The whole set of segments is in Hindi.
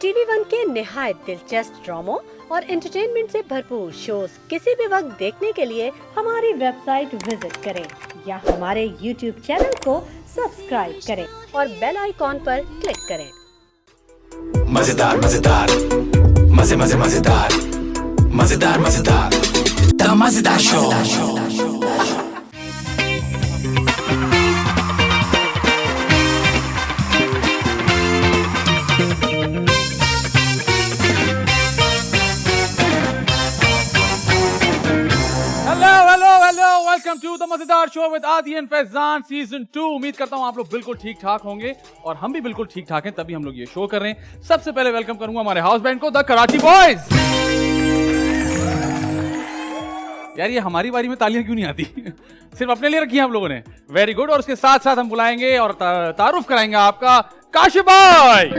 टीवी वन के निहायत दिलचस्प ड्रामों और एंटरटेनमेंट से भरपूर शोज किसी भी वक्त देखने के लिए हमारी वेबसाइट विजिट करें या हमारे यूट्यूब चैनल को सब्सक्राइब करें और बेल आइकॉन पर क्लिक करें। मजेदार मजेदार मजे मजे मजेदार मजेदार मजेदार द मजेदार शो। वेलकम टू द मजेदार शो विद आदि एंड फैजान सीजन 2। उम्मीद करता हूं आप लोग बिल्कुल ठीक ठाक होंगे और हम भी बिल्कुल ठीक ठाक हैं, तभी हम लोग ये शो कर रहे हैं। सबसे पहले वेलकम करूंगा हमारे हाउस बैंड को, द कराची बॉयज। यार ये हमारी बारी में तालियां क्यों नहीं आती? सिर्फ अपने लिए रखी हैं हम लोगों ने। Very good. और उसके साथ साथ हम बुलाएंगे और तारुफ कराएंगे आपका काशिफ भाई।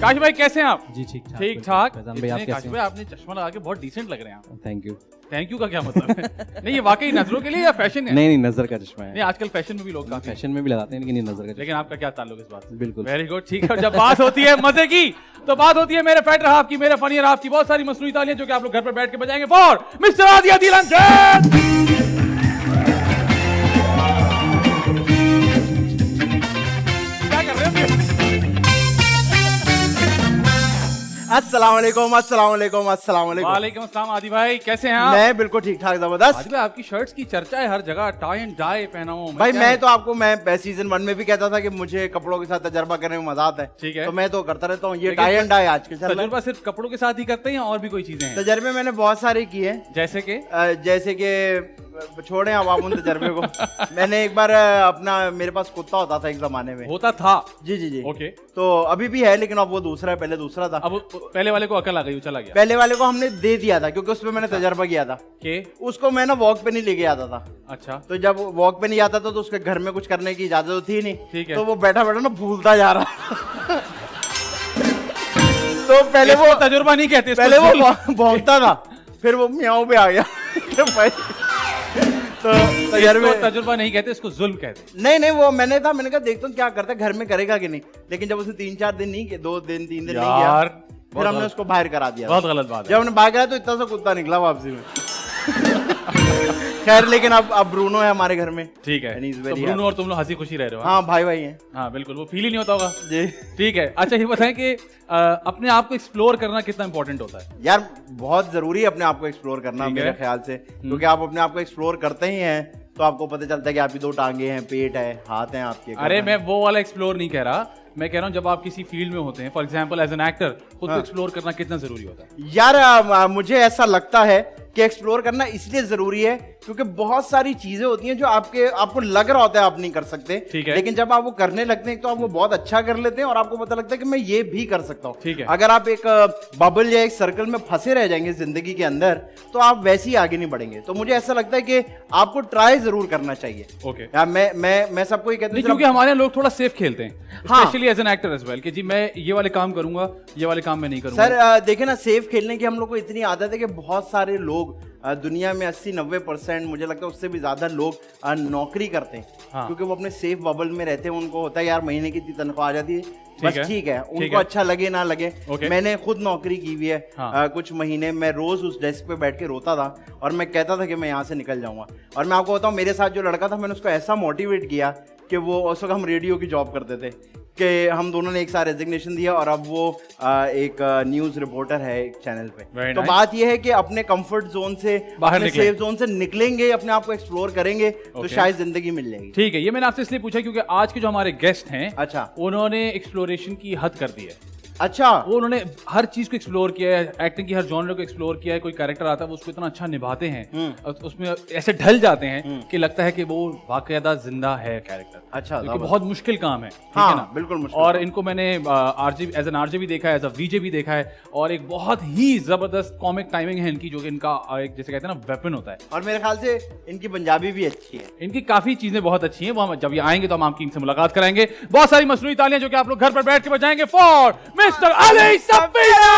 काशिफ भाई कैसे हैं आप? जी ठीक ठाक। ठीक ठाक। भाई आप कैसे काशिफ भाई आपने चश्मा लगा के बहुत डिसेंट लग रहे हैं आप। Thank you. थैंक यू का क्या मतलब है? नहीं ये वाकई नजरों के लिए या फैशन है? नहीं नजर का चश्मा है। नहीं आजकल फैशन में भी लोग काफी फैशन में भी लगाते हैं लेकिन ये नजर का लेकिन आपका क्या ताल्लुक इस बात से? बिल्कुल। Very good. ठीक है। और जब बात होती है मजे की तो बात होती है मेरे फैट रहा की, मेरे फनी रहा की, बहुत सारी मसनूई तालियां जो कि आप लोग घर पर बैठ के बजाएंगे फॉर मिस्टर आदि आदिल अमजद। क्या कर रहे हो? अस्सलाम वालेकुम, अस्सलाम वालेकुम, अस्सलाम वालेकुम। वालेकुम अस्सलाम। आदि भाई कैसे हैं आप? मैं बिल्कुल ठीक ठाक जबरदस्त। आदि भाई आपकी शर्ट्स की चर्चा है हर जगह, टाई एंड डाई पहना हूं भाई मैं तो आपको मैं सीजन 1 में भी कहता था कि मुझे कपड़ों के साथ तजर्बा करने में मजा आता है। ठीक है। तो मैं तो करता रहता हूँ। ये लेकिन टाई एंड डाई आज के चल रहा तजुर्बा सिर्फ कपड़ों के साथ ही करते हैं या और भी कोई चीजें हैं? है। तजर्बे मैंने बहुत सारे किए हैं, जैसे कि छोड़े अब आप उन तजर्बे को। मैंने एक बार अपना मेरे पास कुत्ता होता था एक जमाने में। होता था? जी जी जी। ओके। तो अभी भी है लेकिन अब वो दूसरा है, पहले दूसरा था। अब पहले वाले को अकल आ गई, वो चला गया। पहले वाले को हमने दे दिया था क्योंकि उसमें मैंने तजर्बा किया था के उसको मैं ना वॉक पे नहीं लेके आता था। अच्छा। तो जब वॉक पे नहीं आता था तो उसके घर में कुछ करने की इजाजत तो थी नहीं। ठीक है। तो वो बैठा बैठा ना भूलता जा रहा। तो पहले इसको वो तजुर्बा नहीं कहते, इसको पहले वो जुल्म। भौंकता था, फिर वो म्याऊं पे आ गया। तो इसको तजुर्बा नहीं कहते, इसको जुल्म कहते। नहीं वो मैंने कहा देखता हूँ क्या करता है, घर में करेगा कि नहीं। लेकिन जब उसने 3-4 दिन नहीं किया, 2 दिन 3 दिन नहीं किया, यार फिर हमने उसको बाहर करा दिया। बहुत गलत बात है। जब हमने बाहर करा तो इतना सा कुत्ता निकला वापसी में। खैर लेकिन अब ब्रूनो है हमारे घर में। ठीक है। And he's तो very ब्रूनो और तुम लोग हंसी खुशी रह रहे हो? हाँ भाई हैं। हाँ बिल्कुल, वो फील ही नहीं होता होगा जी। ठीक है। अच्छा ये बताएं कि अपने आप को एक्सप्लोर करना कितना इंपॉर्टेंट होता है? यार बहुत जरूरी है अपने आप को एक्सप्लोर करना मेरे ख्याल से, क्योंकि आप अपने आप को एक्सप्लोर करते ही हैं तो आपको पता चलता है कि आपकी 2 टांगे हैं, पेट है, हाथ हैं आपके। अरे मैं वो वाला एक्सप्लोर नहीं कह रहा, मैं कह रहा हूँ जब आप किसी फील्ड में होते हैं, for example as an actor, खुद को एक्सप्लोर करना कितना जरूरी होता है? यार मुझे ऐसा लगता है कि एक्सप्लोर करना इसलिए जरूरी है क्योंकि बहुत सारी चीजें होती हैं जो आपको लग रहा होता है आप नहीं कर सकते। ठीक है। लेकिन जब आप वो करने लगते हैं तो आप वो बहुत अच्छा कर लेते हैं और आपको पता लगता है कि मैं ये भी कर सकता हूँ। ठीक है। अगर आप एक बबल या एक सर्कल में फंसे रह जाएंगे जिंदगी के अंदर तो आप वैसे ही आगे नहीं बढ़ेंगे। तो मुझे ऐसा लगता है कि आपको ट्राई जरूर करना चाहिए। ओके। मैं सबको ये कहता हूँ क्योंकि हमारे लोग थोड़ा सेफ खेलते हैं, हाँ। Specially as an actor as well, कि जी मैं ये वाले काम करूंगा, ये वाले काम मैं नहीं करूंगा। सर देखे ना, सेफ खेलने की हम लोग को इतनी आदत है कि बहुत सारे लोग दुनिया में 80-90% मुझे लगता है उससे भी ज्यादा लोग नौकरी करते हैं। हाँ। क्योंकि वो अपने सेफ बबल में रहते हैं। उनको होता है यार महीने की इतनी तनख्वाह आ जाती है, बस ठीक है, उनको अच्छा लगे ना लगे। मैंने खुद नौकरी की हुई है। हाँ। कुछ महीने मैं रोज उस डेस्क पे बैठ के रोता था और मैं कहता था कि मैं यहाँ से निकल जाऊंगा। और मैं आपको बताऊं, मेरे साथ जो लड़का था मैंने उसको ऐसा मोटिवेट किया कि वो उस वक्त हम रेडियो की जॉब करते थे कि हम दोनों ने एक साथ रेजिग्नेशन दिया और अब वो एक न्यूज रिपोर्टर है एक चैनल पे। तो बात ये है कि अपने कंफर्ट जोन से, अपने सेफ जोन से निकलेंगे, अपने आप को एक्सप्लोर करेंगे तो शायद जिंदगी मिल जाएगी। ठीक है। ये मैंने आपसे इसलिए पूछा क्योंकि आज के जो हमारे गेस्ट हैं, अच्छा, उन्होंने एक्सप्लोरेशन की हद कर दी है। अच्छा, वो उन्होंने हर चीज को एक्सप्लोर किया है, एक्टिंग की हर जॉनर को एक्सप्लोर किया है। कोई कैरेक्टर आता है वो उसको इतना अच्छा निभाते हैं और उसमें ऐसे ढल जाते हैं कि लगता है कि वो वाकईदा जिंदा है कैरेक्टर। अच्छा, क्योंकि बहुत मुश्किल काम है। हाँ, ठीक है ना? बिल्कुल मुश्किल। और इनको मैंने एज एन आरजे भी देखा है, एज अ वीजे भी देखा है, और एक बहुत ही जबरदस्त कॉमिक टाइमिंग है इनकी, जो कि इनका एक जैसे कहते हैं ना वेपन होता है। और मेरे ख्याल से इनकी पंजाबी भी अच्छी है। इनकी काफी चीजें बहुत अच्छी हैं। वो हम जब ये आएंगे तो हम आपकी इनसे मुलाकात कराएंगे। बहुत सारी मसनूई तालियां जो कि आप लोग घर पर बैठ के बजाएंगे for mister Ali Safina.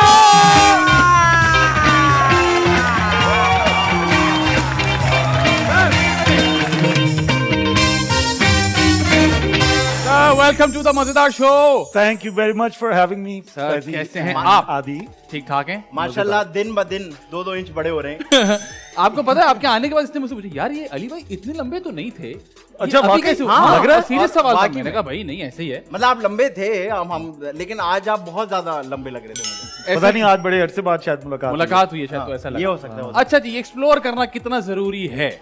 Welcome to the मजेदार show. Thank you very much for having me. Sir, Faizi कैसे हैं and आप? आदि। ठीक ठाक हैं? माशाल्लाह दिन ब दिन 2-2 इंच बड़े हो रहे हैं। आपको पता है आपके आने के बाद इसने मुझसे पूछा, यार ये अली भाई इतने लंबे तो नहीं थे, अच्छा, अभी वाकई? कैसे हाँ, लग रहा है? सीरियस सवाल था। वाकई मैंने में। कहा भाई नहीं ऐसे ही है। मतलब आप लंबे थे हम लेकिन आज आप बहुत ज्यादा लंबे लग रहे थे मुझे। पता नहीं आज बड़े अरसे बाद शायद मुलाकात हुई है शायद, तो ऐसा ये लगा। हो सकता है। अच्छा जी, एक्सप्लोर करना कितना जरूरी है?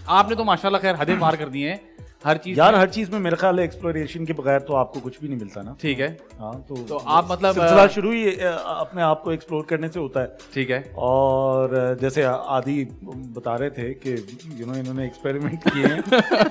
आपने तो माशाल्लाह खैर हदें पार कर दी हैं हर चीज यार में। हर चीज में मेरे ख्याल है एक्सप्लोरेशन के बगैर तो आपको कुछ भी नहीं मिलता ना। ठीक है, हाँ तो आप मतलब सिलसिला शुरू ही अपने आप को एक्सप्लोर करने से होता है। ठीक है। और जैसे आदि बता रहे थे कि इन्होंने एक्सपेरिमेंट किए हैं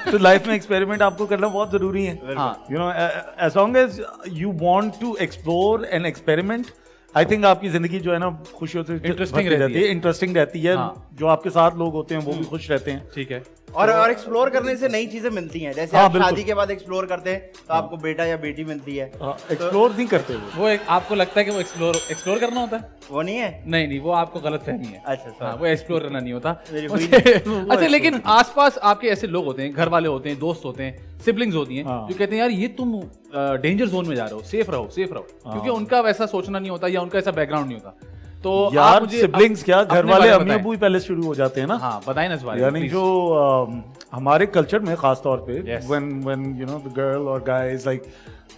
तो लाइफ में एक्सपेरिमेंट आपको करना बहुत जरूरी है। हाँ। As long as you want to explore and experiment, I think आपकी जिंदगी जो है ना खुशियों से Interesting भरती रहती है। इंटरेस्टिंग रहती है। हाँ। जो आपके साथ लोग होते हैं वो भी खुश रहते हैं। ठीक है। और एक्सप्लोर करने से नई चीजें मिलती हैं। जैसे हाँ, आप बिल्कुल। शादी के बाद एक्सप्लोर करते हैं तो आपको बेटा या बेटी मिलती है। एक्सप्लोर नहीं करते वो। वो एक आपको लगता है कि वो एक्सप्लोर करना होता है? वो नहीं है? नहीं, वो आपको गलत फहमी है। अच्छा, हाँ, वो एक्सप्लोर करना नहीं होता। मेरी हुई अच्छा, लेकिन आसपास आपके ऐसे लोग होते हैं, घर वाले होते हैं, दोस्त होते हैं, सिबलिंग्स होती हैं, हाँ। जो कहते हैं यार ये तुम डेंजर जोन में जा रहे हो, सेफ रहो क्योंकि उनका वैसा सोचना नहीं होता या उनका ऐसा बैकग्राउंड नहीं होता। तो आप यार मुझे सिबलिंग्स क्या, घर अपने वाले बारे में अम्मी बताएं। अबू ही पहले शुरू हो जाते हैं ना। हाँ, बताएं ना इस बारे में, यानी please। जो हमारे कल्चर में खास तौर पे Yes. when द गर्ल और guy is like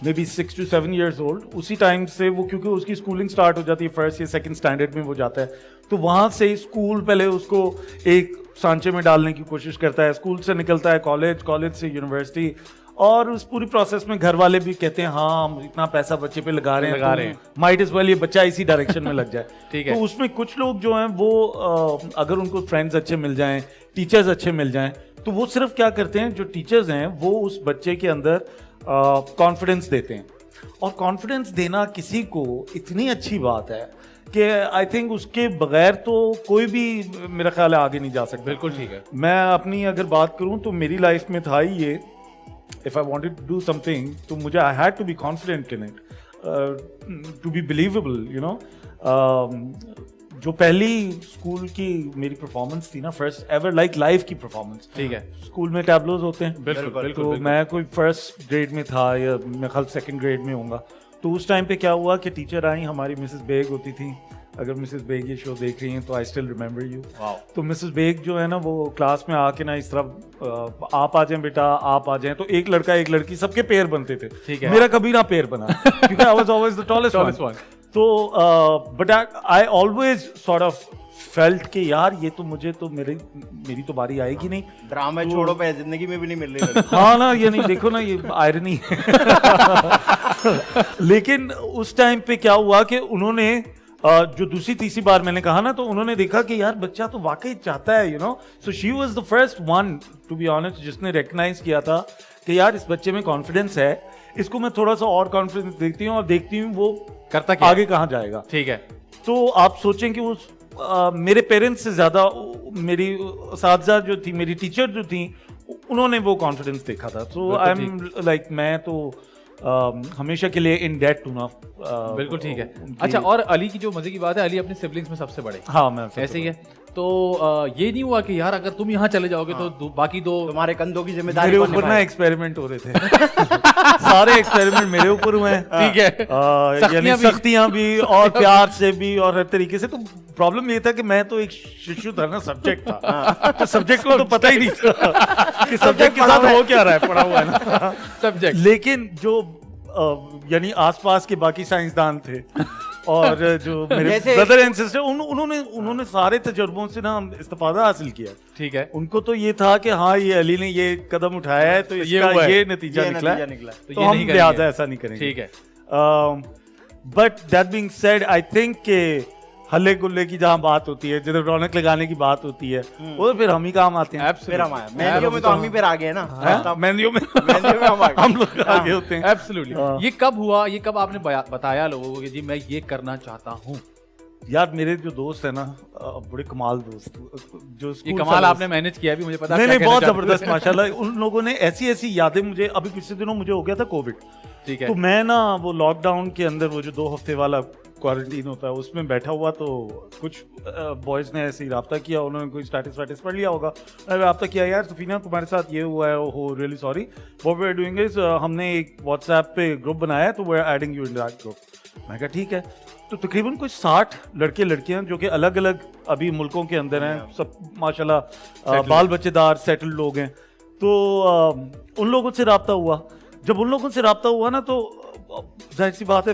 may be 6 to 7 years old, उसी टाइम से वो क्योंकि उसकी स्कूलिंग स्टार्ट हो जाती है, फर्स्ट या सेकंड स्टैंडर्ड में वो जाता है, तो वहां से स्कूल पहले उसको एक सांचे में डालने की कोशिश करता है, स्कूल से निकलता है कॉलेज से यूनिवर्सिटी, और उस पूरी प्रोसेस में घर वाले भी कहते हैं हाँ हम इतना पैसा बच्चे पे लगा रहे हैं, माइट एज वेल ये बच्चा इसी डायरेक्शन में लग जाए। ठीक है। तो उसमें कुछ लोग जो हैं वो अगर उनको फ्रेंड्स अच्छे मिल जाएं, टीचर्स अच्छे मिल जाएं, तो वो सिर्फ क्या करते हैं, जो टीचर्स हैं वो उस बच्चे के अंदर कॉन्फिडेंस देते हैं। और कॉन्फिडेंस देना किसी को इतनी अच्छी बात है कि आई थिंक उसके बगैर तो कोई भी मेरा ख्याल है आगे नहीं जा सकता। बिल्कुल ठीक है। मैं अपनी अगर बात करूं तो मेरी लाइफ में था ही ये, if I wanted to do something, तो मुझे I had to be confident in it, to be believable, you know. जो पहली स्कूल की मेरी परफॉर्मेंस थी ना, फर्स्ट एवर लाइफ की परफॉर्मेंस। ठीक है। स्कूल में टैबलोज होते हैं, बिल्कुल तो मैं कोई फर्स्ट ग्रेड में था या मैं ख्याल सेकंड ग्रेड में होऊंगा। तो उस टाइम पे क्या हुआ कि टीचर आई, हमारी मिसेस बेग होती थी, अगर मिसेस बेग ये शो देख रही हैं तो आई स्टिल रिमेंबर यू। तो मिसेस बेग जो है ना वो क्लास में आके ना इस तरह आप आ जाएं बेटा, आप आ जाएं, तो एक लड़का एक लड़की सबके पेयर बनते थे। ठीक है। मेरा कभी ना पेयर बना क्योंकि I was always the tallest one. तो but I always sort of felt कि यार ये तो मुझे तो मेरी तो बारी आएगी नहीं। ड्रामा छोड़ो पे जिंदगी में भी नहीं मिल रही। हाँ ना, ये नहीं देखो ना, ये आयरनी लेकिन उस टाइम पे क्या हुआ कि उन्होंने जो दूसरी तीसरी बार मैंने कहा ना, तो उन्होंने देखा कि यार बच्चा तो वाकई चाहता है, you know. So she was the first one to be honest जिसने रिकग्नाइज किया था कि यार इस बच्चे में कॉन्फिडेंस है, इसको मैं थोड़ा सा और कॉन्फिडेंस देखती हूँ और देखती हूँ वो करता क्या आगे कहाँ जाएगा। ठीक है। तो आप सोचें कि उस मेरे पेरेंट्स से ज्यादा मेरी साथीजा जो थी, मेरी टीचर जो थी, उन्होंने वो कॉन्फिडेंस देखा था। सो आई एम लाइक मैं तो हमेशा के लिए इन डेट टू ना। बिल्कुल ठीक है। अच्छा, और अली की जो मजे की बात है, अली अपने सिबलिंग्स में सबसे बड़े। हाँ, मैं ऐसे ही है। तो ये नहीं हुआ कि यार अगर तुम यहाँ चले जाओगे तो बाकी दो तुम्हारे कंधों की जिम्मेदारी मेरे कौन ऊपर ना निभाएगा? एक्सपेरिमेंट हो रहे थे सारे एक्सपेरिमेंट मेरे ऊपर हुए हैं। ठीक है। यानी सख्तियां भी और प्यार से भी और हर तरीके से। तो प्रॉब्लम ये था कि मैं तो एक शिशु था ना, सब्जेक्ट था, तो सब्जेक्ट को तो पता ही नहीं था कि सब्जेक्ट के साथ हो क्या रहा है, पढ़ा हुआ है ना सब्जेक्ट। लेकिन जो यानी आसपास के बाकी साइंसदान थे और जो मेरे जैसे- ब्रदर एंड सिस्टर, उन्होंने सारे तजुर्बों से ना इस्तेफादा हासिल किया। ठीक है। उनको तो ये था कि हाँ ये अली ने ये कदम उठाया है तो ये इसका हुआ है। ये नतीजा ये निकला नतीजा है, निकला है। तो तो ये हम नहीं लिहाजा करेंगे। ऐसा नहीं करेंगे। ठीक है। But that being said, I think के हल्ले गुल्ले की जहाँ बात होती है, जिधर रौनक लगाने की बात होती है, वो फिर हम ही काम आते हैं। फिर हम आए मेहंदियों में तो हम ही फिर आ गए ना। हाँ, मेहंदियों में मेहंदियों में हम आ गए। हम लोग आगे होते हैं। एब्सोल्युटली। ये कब हुआ, ये कब आपने बताया लोगों को कि जी मैं ये करना चाहता हूँ? यार मेरे जो दोस्त है ना, बड़े कमाल दोस्त, जो ये स्कूल कमाल fellows- आपने मैनेज किया भी, मुझे पता नहीं क्या नहीं, कहना बहुत चाहते जबरदस्त थे। माशाल्लाह। उन लोगों ने ऐसी ऐसी यादें मुझे, अभी पिछले दिनों मुझे हो गया था कोविड, ठीक है। तो मैं ना वो लॉकडाउन के अंदर वो जो 2 हफ्ते वाला क्वारंटीन होता है उसमें बैठा हुआ, तो कुछ बॉयज ने ऐसे ही रब्ता किया, उन्होंने कोई स्टेटस वेटस पढ़ लिया होगा, रब्ता किया यार सफीना तुम्हारे साथ ये हुआ है, हो really sorry, what we are doing is हमने एक व्हाट्सएप पे ग्रुप बनाया है तो we are adding you in that group. मैं कहा ठीक है। तो तकरीबन कुछ 60 लड़के लड़कियां जो कि अलग अलग अभी मुल्कों के अंदर हैं, सब माशाल्लाह बाल बच्चेदार सेटल्ड लोग हैं, तो उन लोगों से रब्ता हुआ। जब उन लोगों से रब्ता हुआ ना तो जाहिर सी बात है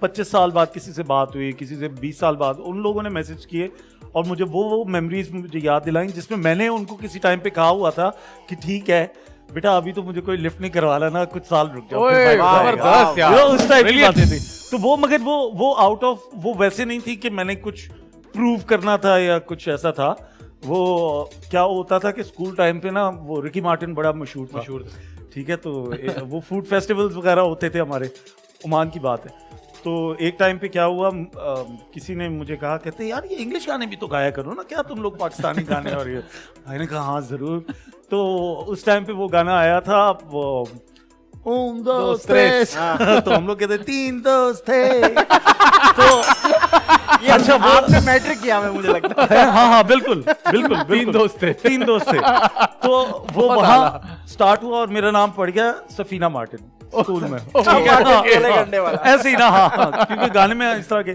25 साल बाद किसी से बात हुई, किसी से 20 साल बाद, उन लोगों ने मैसेज किए और मुझे वो मेमोरीज मुझे याद दिलाई जिसमें मैंने उनको किसी टाइम पे कहा हुआ था कि ठीक है बेटा अभी तो मुझे कोई लिफ्ट नहीं करवाना ना, कुछ साल रुक जाओ। ओए, फिर भाई, जबरदस्त यार। you know, उस टाइप की Brilliant। बातें थी। तो वो मगर वो आउट ऑफ वो वैसे नहीं थी कि मैंने कुछ प्रूव करना था या कुछ ऐसा था। वो क्या होता था कि स्कूल टाइम पे ना वो रिकी मार्टिन बड़ा मशहूर था। ठीक है, तो वो फूड फेस्टिवल्स वगैरह होते थे हमारे, ओमान की बात है। तो एक टाइम पे क्या हुआ, किसी ने मुझे कहा, कहते यार ये इंग्लिश गाने भी तो गाया करो ना, क्या तुम लोग पाकिस्तानी गाने, और ये मैंने कहा हाँ जरूर। तो उस टाइम पे वो गाना आया था, वो un dos tres, तो हम लोग कहते 3 दोस्त थे। तो अच्छा आपने मैट्रिक किया है मुझे लगता है। हाँ बिल्कुल बिल्कुल, 3 दोस्त थे। 3 दोस्त थे। तो वो वहाँ स्टार्ट हुआ और मेरा नाम पड़ गया सफीना मार्टिन स्कूल में। ठीक है, गोले करने वाला। ऐसे ही ना, हाँ, क्योंकि गाने में इस तरह के।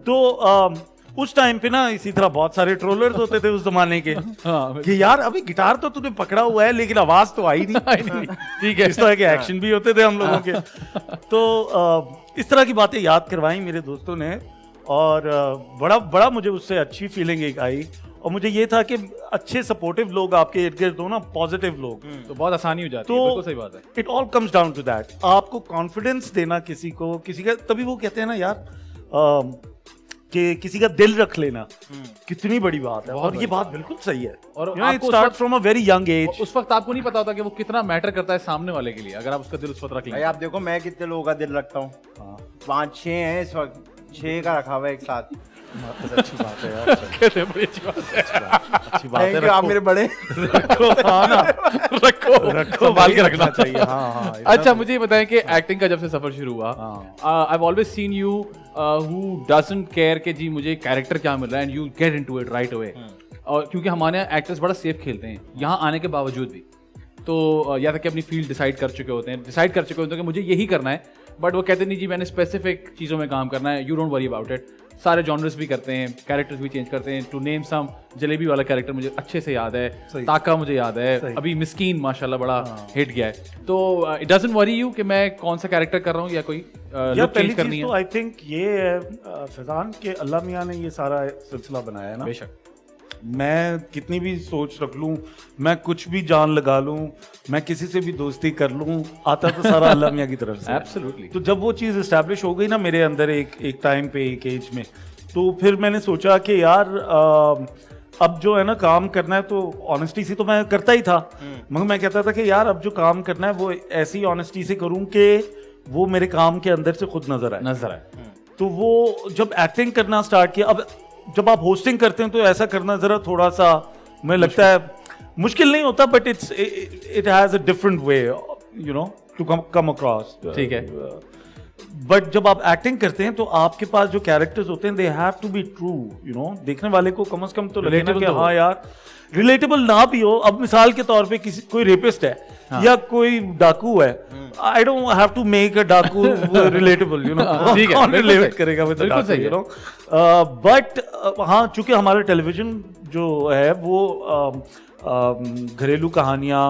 तो उस टाइम पे ना इसी तरह बहुत सारे ट्रोलर्स होते थे उस जमाने के, कि यार अभी गिटार तो तूने पकड़ा हुआ है लेकिन आवाज तो आई नहीं। ठीक है, इस तरह के एक्शन भी होते थे हम लोगों के। तो इस तरह की बातें याद करवाई मेरे दोस्तों ने, और बड़ा मुझे उससे अच्छी फीलिंग एक आई। और मुझे ये था कि अच्छे सपोर्टिव लोग आपके इर्द गिर्द हो ना, पॉजिटिव लोग, तो बहुत आसानी हो जाती है। तो बिल्कुल सही बात है। It all comes down to that, आपको कॉन्फिडेंस देना किसी को, किसी का, तभी वो कहते हैं ना यार कि किसी का दिल रख लेना कितनी बड़ी बात है। और ये बात बिल्कुल सही है। और इट आपको start from a very young age. उस वक्त आपको नहीं पता होता कि वो कितना मैटर करता है सामने वाले के लिए, अगर आप उसका दिल उस वक्त रख भाई लेंगे। आप देखो मैं कितने लोगों का दिल रखता हूँ, 5-6 हैं इस वक्त, 6 का रखा हुआ है एक साथ। अच्छी बात है यार, कहते हैं बड़ी अच्छी बात है। अच्छी बात है। Thank you, आप मेरे बड़े। रखो, हाँ ना, रखो संभाल के रखना चाहिए। हाँ हाँ। अच्छा मुझे ये बताएं कि एक्टिंग का जब से सफर शुरू हुआ, I have always seen you who doesn't care कि जी मुझे कैरेक्टर क्या मिल रहा है, and you get into it right away. और क्योंकि हमारे यहाँ एक्टर्स बड़ा सेफ खेलते हैं यहाँ आने के बावजूद भी, तो या तक कि अपनी फील्ड डिसाइड कर चुके होते हैं कि मुझे यही करना है, बट वो कहते नहीं जी मैंने स्पेसिफिक चीज़ों में काम करना है, you don't worry about it. सारे जॉनर्स भी करते हैं, कैरेक्टर्स भी चेंज करते हैं। टू नेम सम, जलेबी वाला कैरेक्टर मुझे अच्छे से याद है, ताका मुझे याद है, अभी मिस्कीन माशाल्लाह बड़ा हिट गया है। तो इट डजंट वरी यू कि मैं कौन सा कैरेक्टर कर रहा हूँ या कोई लुक चेंज करनी है? तो आई थिंक ये है फैजान के अल्लाह मियाँ ने ये सारा सिलसिला बनाया है ना। बेशक मैं कितनी भी सोच रख लूं, मैं कुछ भी जान लगा लूं, मैं किसी से भी दोस्ती कर लूं, आता तो सारा अल्लाह मियाँ की तरफ से। एब्सोल्युटली। तो जब वो चीज़ इस्टेब्लिश हो गई ना मेरे अंदर एक टाइम पे, एक एज में, तो फिर मैंने सोचा कि यार अब जो है ना काम करना है, तो ऑनेस्टी से तो मैं करता ही था, मगर मैं कहता था कि यार अब जो काम करना है वो ऐसी ऑनेस्टी से करूं कि वो मेरे काम के अंदर से खुद नजर आए। तो वो जब एक्टिंग करना स्टार्ट किया, अब जब आप होस्टिंग करते हैं तो ऐसा करना जरा थोड़ा सा मुझे लगता है मुश्किल नहीं होता, but it has a different way you know to come across. ठीक है। बट जब आप एक्टिंग करते हैं तो आपके पास जो कैरेक्टर्स होते हैं they have to be true, you know, देखने वाले को कम से कम तो लगे ना कि हाँ यार रिलेटेबल ना भी हो। अब मिसाल के तौर पे किसी कोई रेपिस्ट है या कोई डाकू है, I don't have to make a डाकू रिलेटेबल, यू नो, ठीक है, कौन बिल्कुल रिलेट सही। करेगा विद बिल्कुल डाकू, सही यू है। नो। बट हाँ, चूंकि हमारा टेलीविजन जो है वो घरेलू कहानियाँ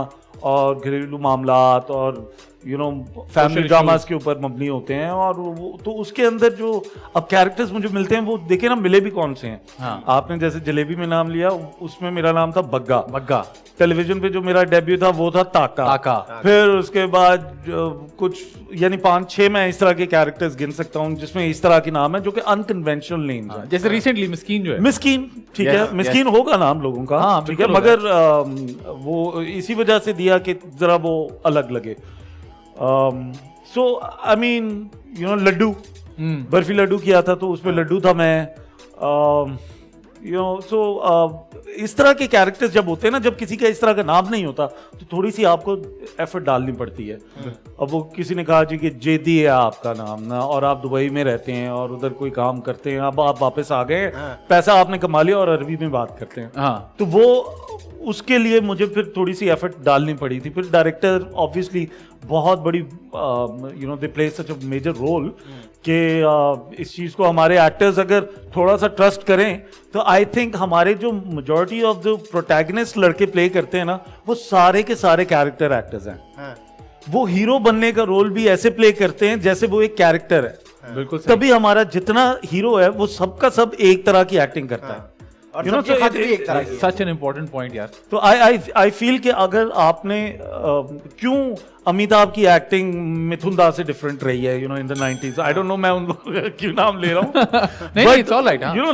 और घरेलू मामलात और यू नो फैमिली ड्रामास के ऊपर मबनी होते हैं, और वो तो उसके अंदर जो अब कैरेक्टर्स मुझे मिलते हैं वो देखे ना मिले भी कौन से हैं। हाँ। आपने जैसे जलेबी में नाम लिया, उसमें मेरा नाम था बग्गा। टेलीविजन पे जो मेरा डेब्यू था वो था ताका। फिर उसके बाद कुछ यानी 5-6 मैं इस तरह के कैरेक्टर्स गिन सकता हूँ जिसमें इस तरह के नाम है जो कि अनकन्वेंशनल नेम्स हैं। जैसे रिसेंटली मिस्कीन जो है, मिस्कीन, ठीक है, मिस्कीन होगा नाम लोगों का, हाँ, ठीक है, बिल्कुल मगर वो इसी वजह से दिया कि जरा वो अलग लगे। So I mean you know laddoo, barfi laddoo किया था तो उसमें लड्डू था मैं। यू नो सो इस तरह के कैरेक्टर्स जब होते हैं ना, जब किसी का इस तरह का नाम नहीं होता तो थोड़ी सी आपको एफर्ट डालनी पड़ती है। अब वो किसी ने कहा जी कि जेदी है आपका नाम ना, और आप दुबई में रहते हैं और उधर कोई काम करते हैं, अब आप वापस आ गए, पैसा आपने कमा लिया और अरबी में बात करते हैं। हाँ, तो वो उसके लिए मुझे फिर थोड़ी सी एफर्ट डालनी पड़ी थी। फिर डायरेक्टर ऑब्वियसली बहुत बड़ी you know they play such a major role कि इस चीज़ को हमारे एक्टर्स अगर थोड़ा सा ट्रस्ट करें तो आई थिंक हमारे जो मेजॉरिटी ऑफ द प्रोटैगनिस्ट लड़के प्ले करते हैं ना, वो सारे के सारे कैरेक्टर एक्टर्स हैं। वो हीरो बनने का रोल भी ऐसे प्ले करते हैं जैसे वो एक कैरेक्टर है। बिल्कुल सही। तभी हमारा जितना हीरो है वो सबका सब एक तरह की एक्टिंग करता है। और You know, सबके so खत it- भी एक तरह की है। सच एन इम्पोर्टेंट पॉइंट यार। तो आई फील कि अगर आपने क्यों अमिताभ की एक्टिंग मिथुन दास से डिफरेंट रही है, you know in the 90s, I don't know मैं उन लोगों का क्यों नाम ले रहा हूँ। नहीं, it's all right, हाँ। यू नो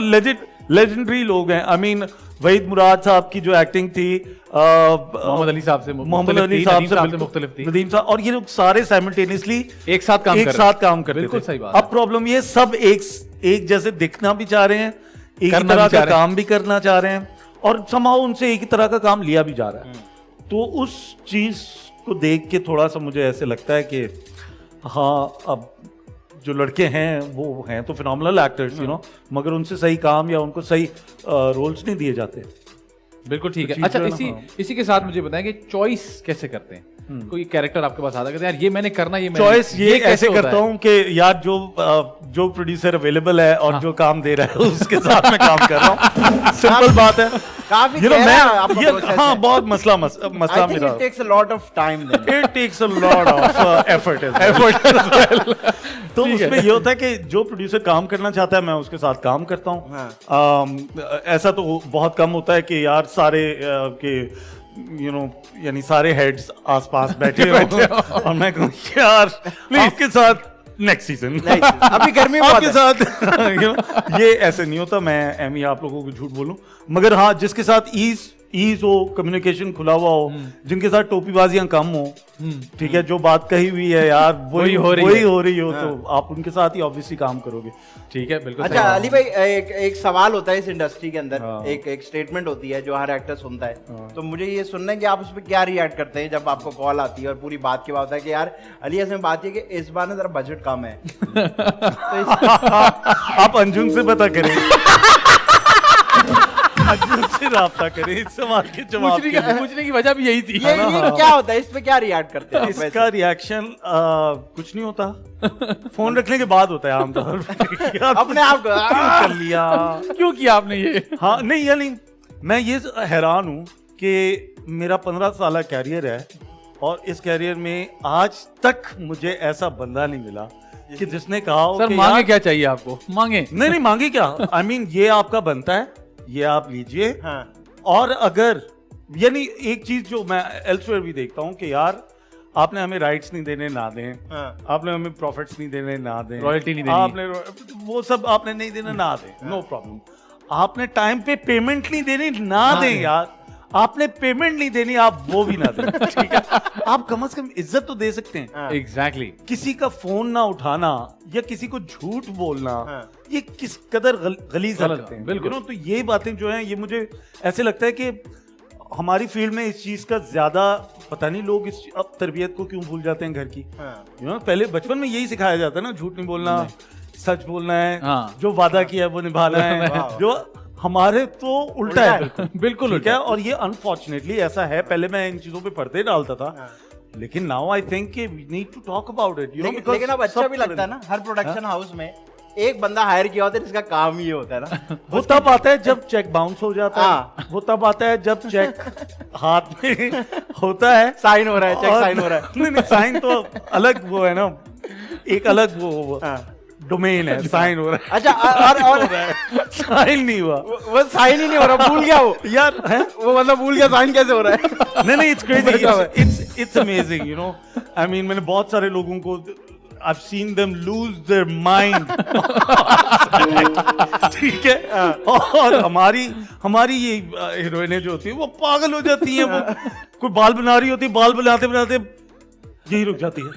लेजेंडरी लोग हैं। आई मीन वहीद मुराद साहब की जो एक्टिंग थी, मोहम्मद अली साहब से मोहम्मद अली साहब से मुख्तलिफ थी, नदीम साहब, और ये लोग सारे साइमल्टेनियसली एक साथ काम करते बिल्कुल सही बात अब प्रॉब्लम ये सब एक जैसे दिखना भी चाह रहे हैं, एक ही करना तरह भी चाह का रहे हैं। काम भी करना चाह रहे हैं, और समाओ उनसे एक ही तरह का काम लिया भी जा रहा है। तो उस चीज को देख के थोड़ा सा मुझे ऐसे लगता है कि हाँ, अब जो लड़के हैं वो हैं तो फिनोमिनल एक्टर्स, यू नो, मगर उनसे सही काम या उनको सही रोल्स नहीं दिए जाते। बिल्कुल ठीक है। चीज़ अच्छा, जो है ना, इसी के साथ मुझे बताएं कि चॉइस कैसे करते हैं? कोई कैरेक्टर आपके पास आता है, यार ये मैंने करना, ये मैंने चॉइस ये कैसे ऐसे होता करता है? हूँ कि यार जो प्रोड्यूसर अवेलेबल है और जो काम दे रहा है उसके साथ मैं काम कर रहा हूँ। सिंपल बात है। काफी You know, गहरा मैं आपका ये process हाँ है। बहुत मसला I think मेरा। it takes a lot of time then. It takes a lot of effort as well. तो उसमें ये होता है कि जो प्रोड्यूसर काम करना चाहता है मैं उसके साथ काम करता हूँ। ऐसा तो बहुत कम होता है कि यार सारे के यू नो यानी सारे हेड्स आसपास बैठे हों और मैं कहूँ यार आपके साथ नेक्स्ट सीजन अभी गर्मी बहुत आपके है। साथ you know, ये ऐसे नहीं होता। मैं एम आप लोगों को झूठ बोलूं, मगर हाँ जिसके साथ ईज हो, कम्युनिकेशन खुला हुआ हो, जिनके साथ टोपीबाजियां कम हो, ठीक है, जो बात कही हुई है यार वही हो रही हो तो आप उनके साथ ही ऑब्वियसली काम करोगे। ठीक है, बिल्कुल अच्छा सही। अली भाई, एक सवाल होता है इस इंडस्ट्री के अंदर, हाँ। एक स्टेटमेंट होती है जो हर एक्टर सुनता है, तो मुझे ये सुनना है कि आप उस पर क्या रिएक्ट करते हैं जब आपको कॉल आती है और पूरी बात के बाद होता है कि यार अली ऐसे में बात है कि इस बार ना जरा बजट कम है। आप अंजुम से पता करें, अंजुम से राब्ता करें इस सवाल के जवाब के लिए। पूछने की वजह भी यही थी। ये क्या होता है, इस पे क्या रिएक्ट करते हैं आप वैसे? इसका रिएक्शन कुछ नहीं होता, फोन रखने के बाद होता है आमतौर पर। अपने आप को क्यों कर लिया, क्यों किया आपने ये? हाँ नहीं यानी मैं ये हैरान हूँ कि मेरा 15 साल कैरियर है और इस कैरियर में आज तक मुझे ऐसा बंदा नहीं मिला कि जिसने कहा हो सर कि मांगे यार- क्या चाहिए आपको? मांगे नहीं मांगे क्या, आई मीन ये आपका बनता है, ये आप लीजिए। हाँ। और अगर यानी एक चीज जो मैं एल्सवेयर भी देखता हूँ कि यार आपने हमें राइट्स नहीं देने ना दें, हाँ। आपने हमें प्रॉफिट्स नहीं देने ना दें, Royalty नहीं देनी। आपने वो सब आपने नहीं देना ना दें, नो प्रॉब्लम। आपने टाइम पे पेमेंट नहीं देनी ना दें यार, आपने पेमेंट नहीं देनी आप वो भी ना दें, ठीक है, आप कम से कम इज्जत तो दे सकते हैं। एग्जैक्टली। किसी का फोन ना उठाना या किसी को झूठ बोलना, हाँ। ये किस कदर गलीज गलत हरकतें हैं। बिल्कुल। You know, तो ये बातें जो हैं ये मुझे ऐसे लगता है कि हमारी फील्ड में इस चीज का ज्यादा पता नहीं, लोग इस अब तरबियत को क्यों भूल जाते हैं घर की। You know, पहले बचपन में यही सिखाया जाता है ना, झूठ नहीं बोलना, सच बोलना है, हाँ। जो वादा किया है वो निभाना है, जो हमारे तो उल्टा है बिल्कुल। बिल्कुल ठीक उल्टा है, और ये अनफॉर्चुनेटली ऐसा है। पहले मैं इन चीजों पे पर्दे डालता था, लेकिन नाउ आई थिंक कि we need to talk about it, you know, because लेकिन अब अच्छा भी लगता है ना, हर प्रोडक्शन हाउस में एक बंदा हायर किया होता है जिसका काम ही ये होता है ना। वो तब आता है जब चेक बाउंस हो जाता हाँ। है, वो तब आता है जब चेक हाथ में होता है, साइन हो रहा है, चेक और- साइन हो रहा है। नहीं साइन तो अलग वो है ना, एक अलग वो हाँ। डोमेन है, साइन हो रहा है। अच्छा और साइन नहीं हुआ वो साइन ही नहीं हो रहा, भूल गया वो यार, है? वो मतलब भूल गया साइन कैसे हो रहा है। नहीं इट्स क्रेजी, बचा हुआ है। It's amazing, you know, I mean मैंने बहुत सारे लोगों को I've seen them lose their mind, ठीक है, और हमारी ये हीरोइनें जो होती है वो पागल हो जाती है, वो कोई बाल बना रही होती है, बाल बनाते बनाते यही रुक जाती है।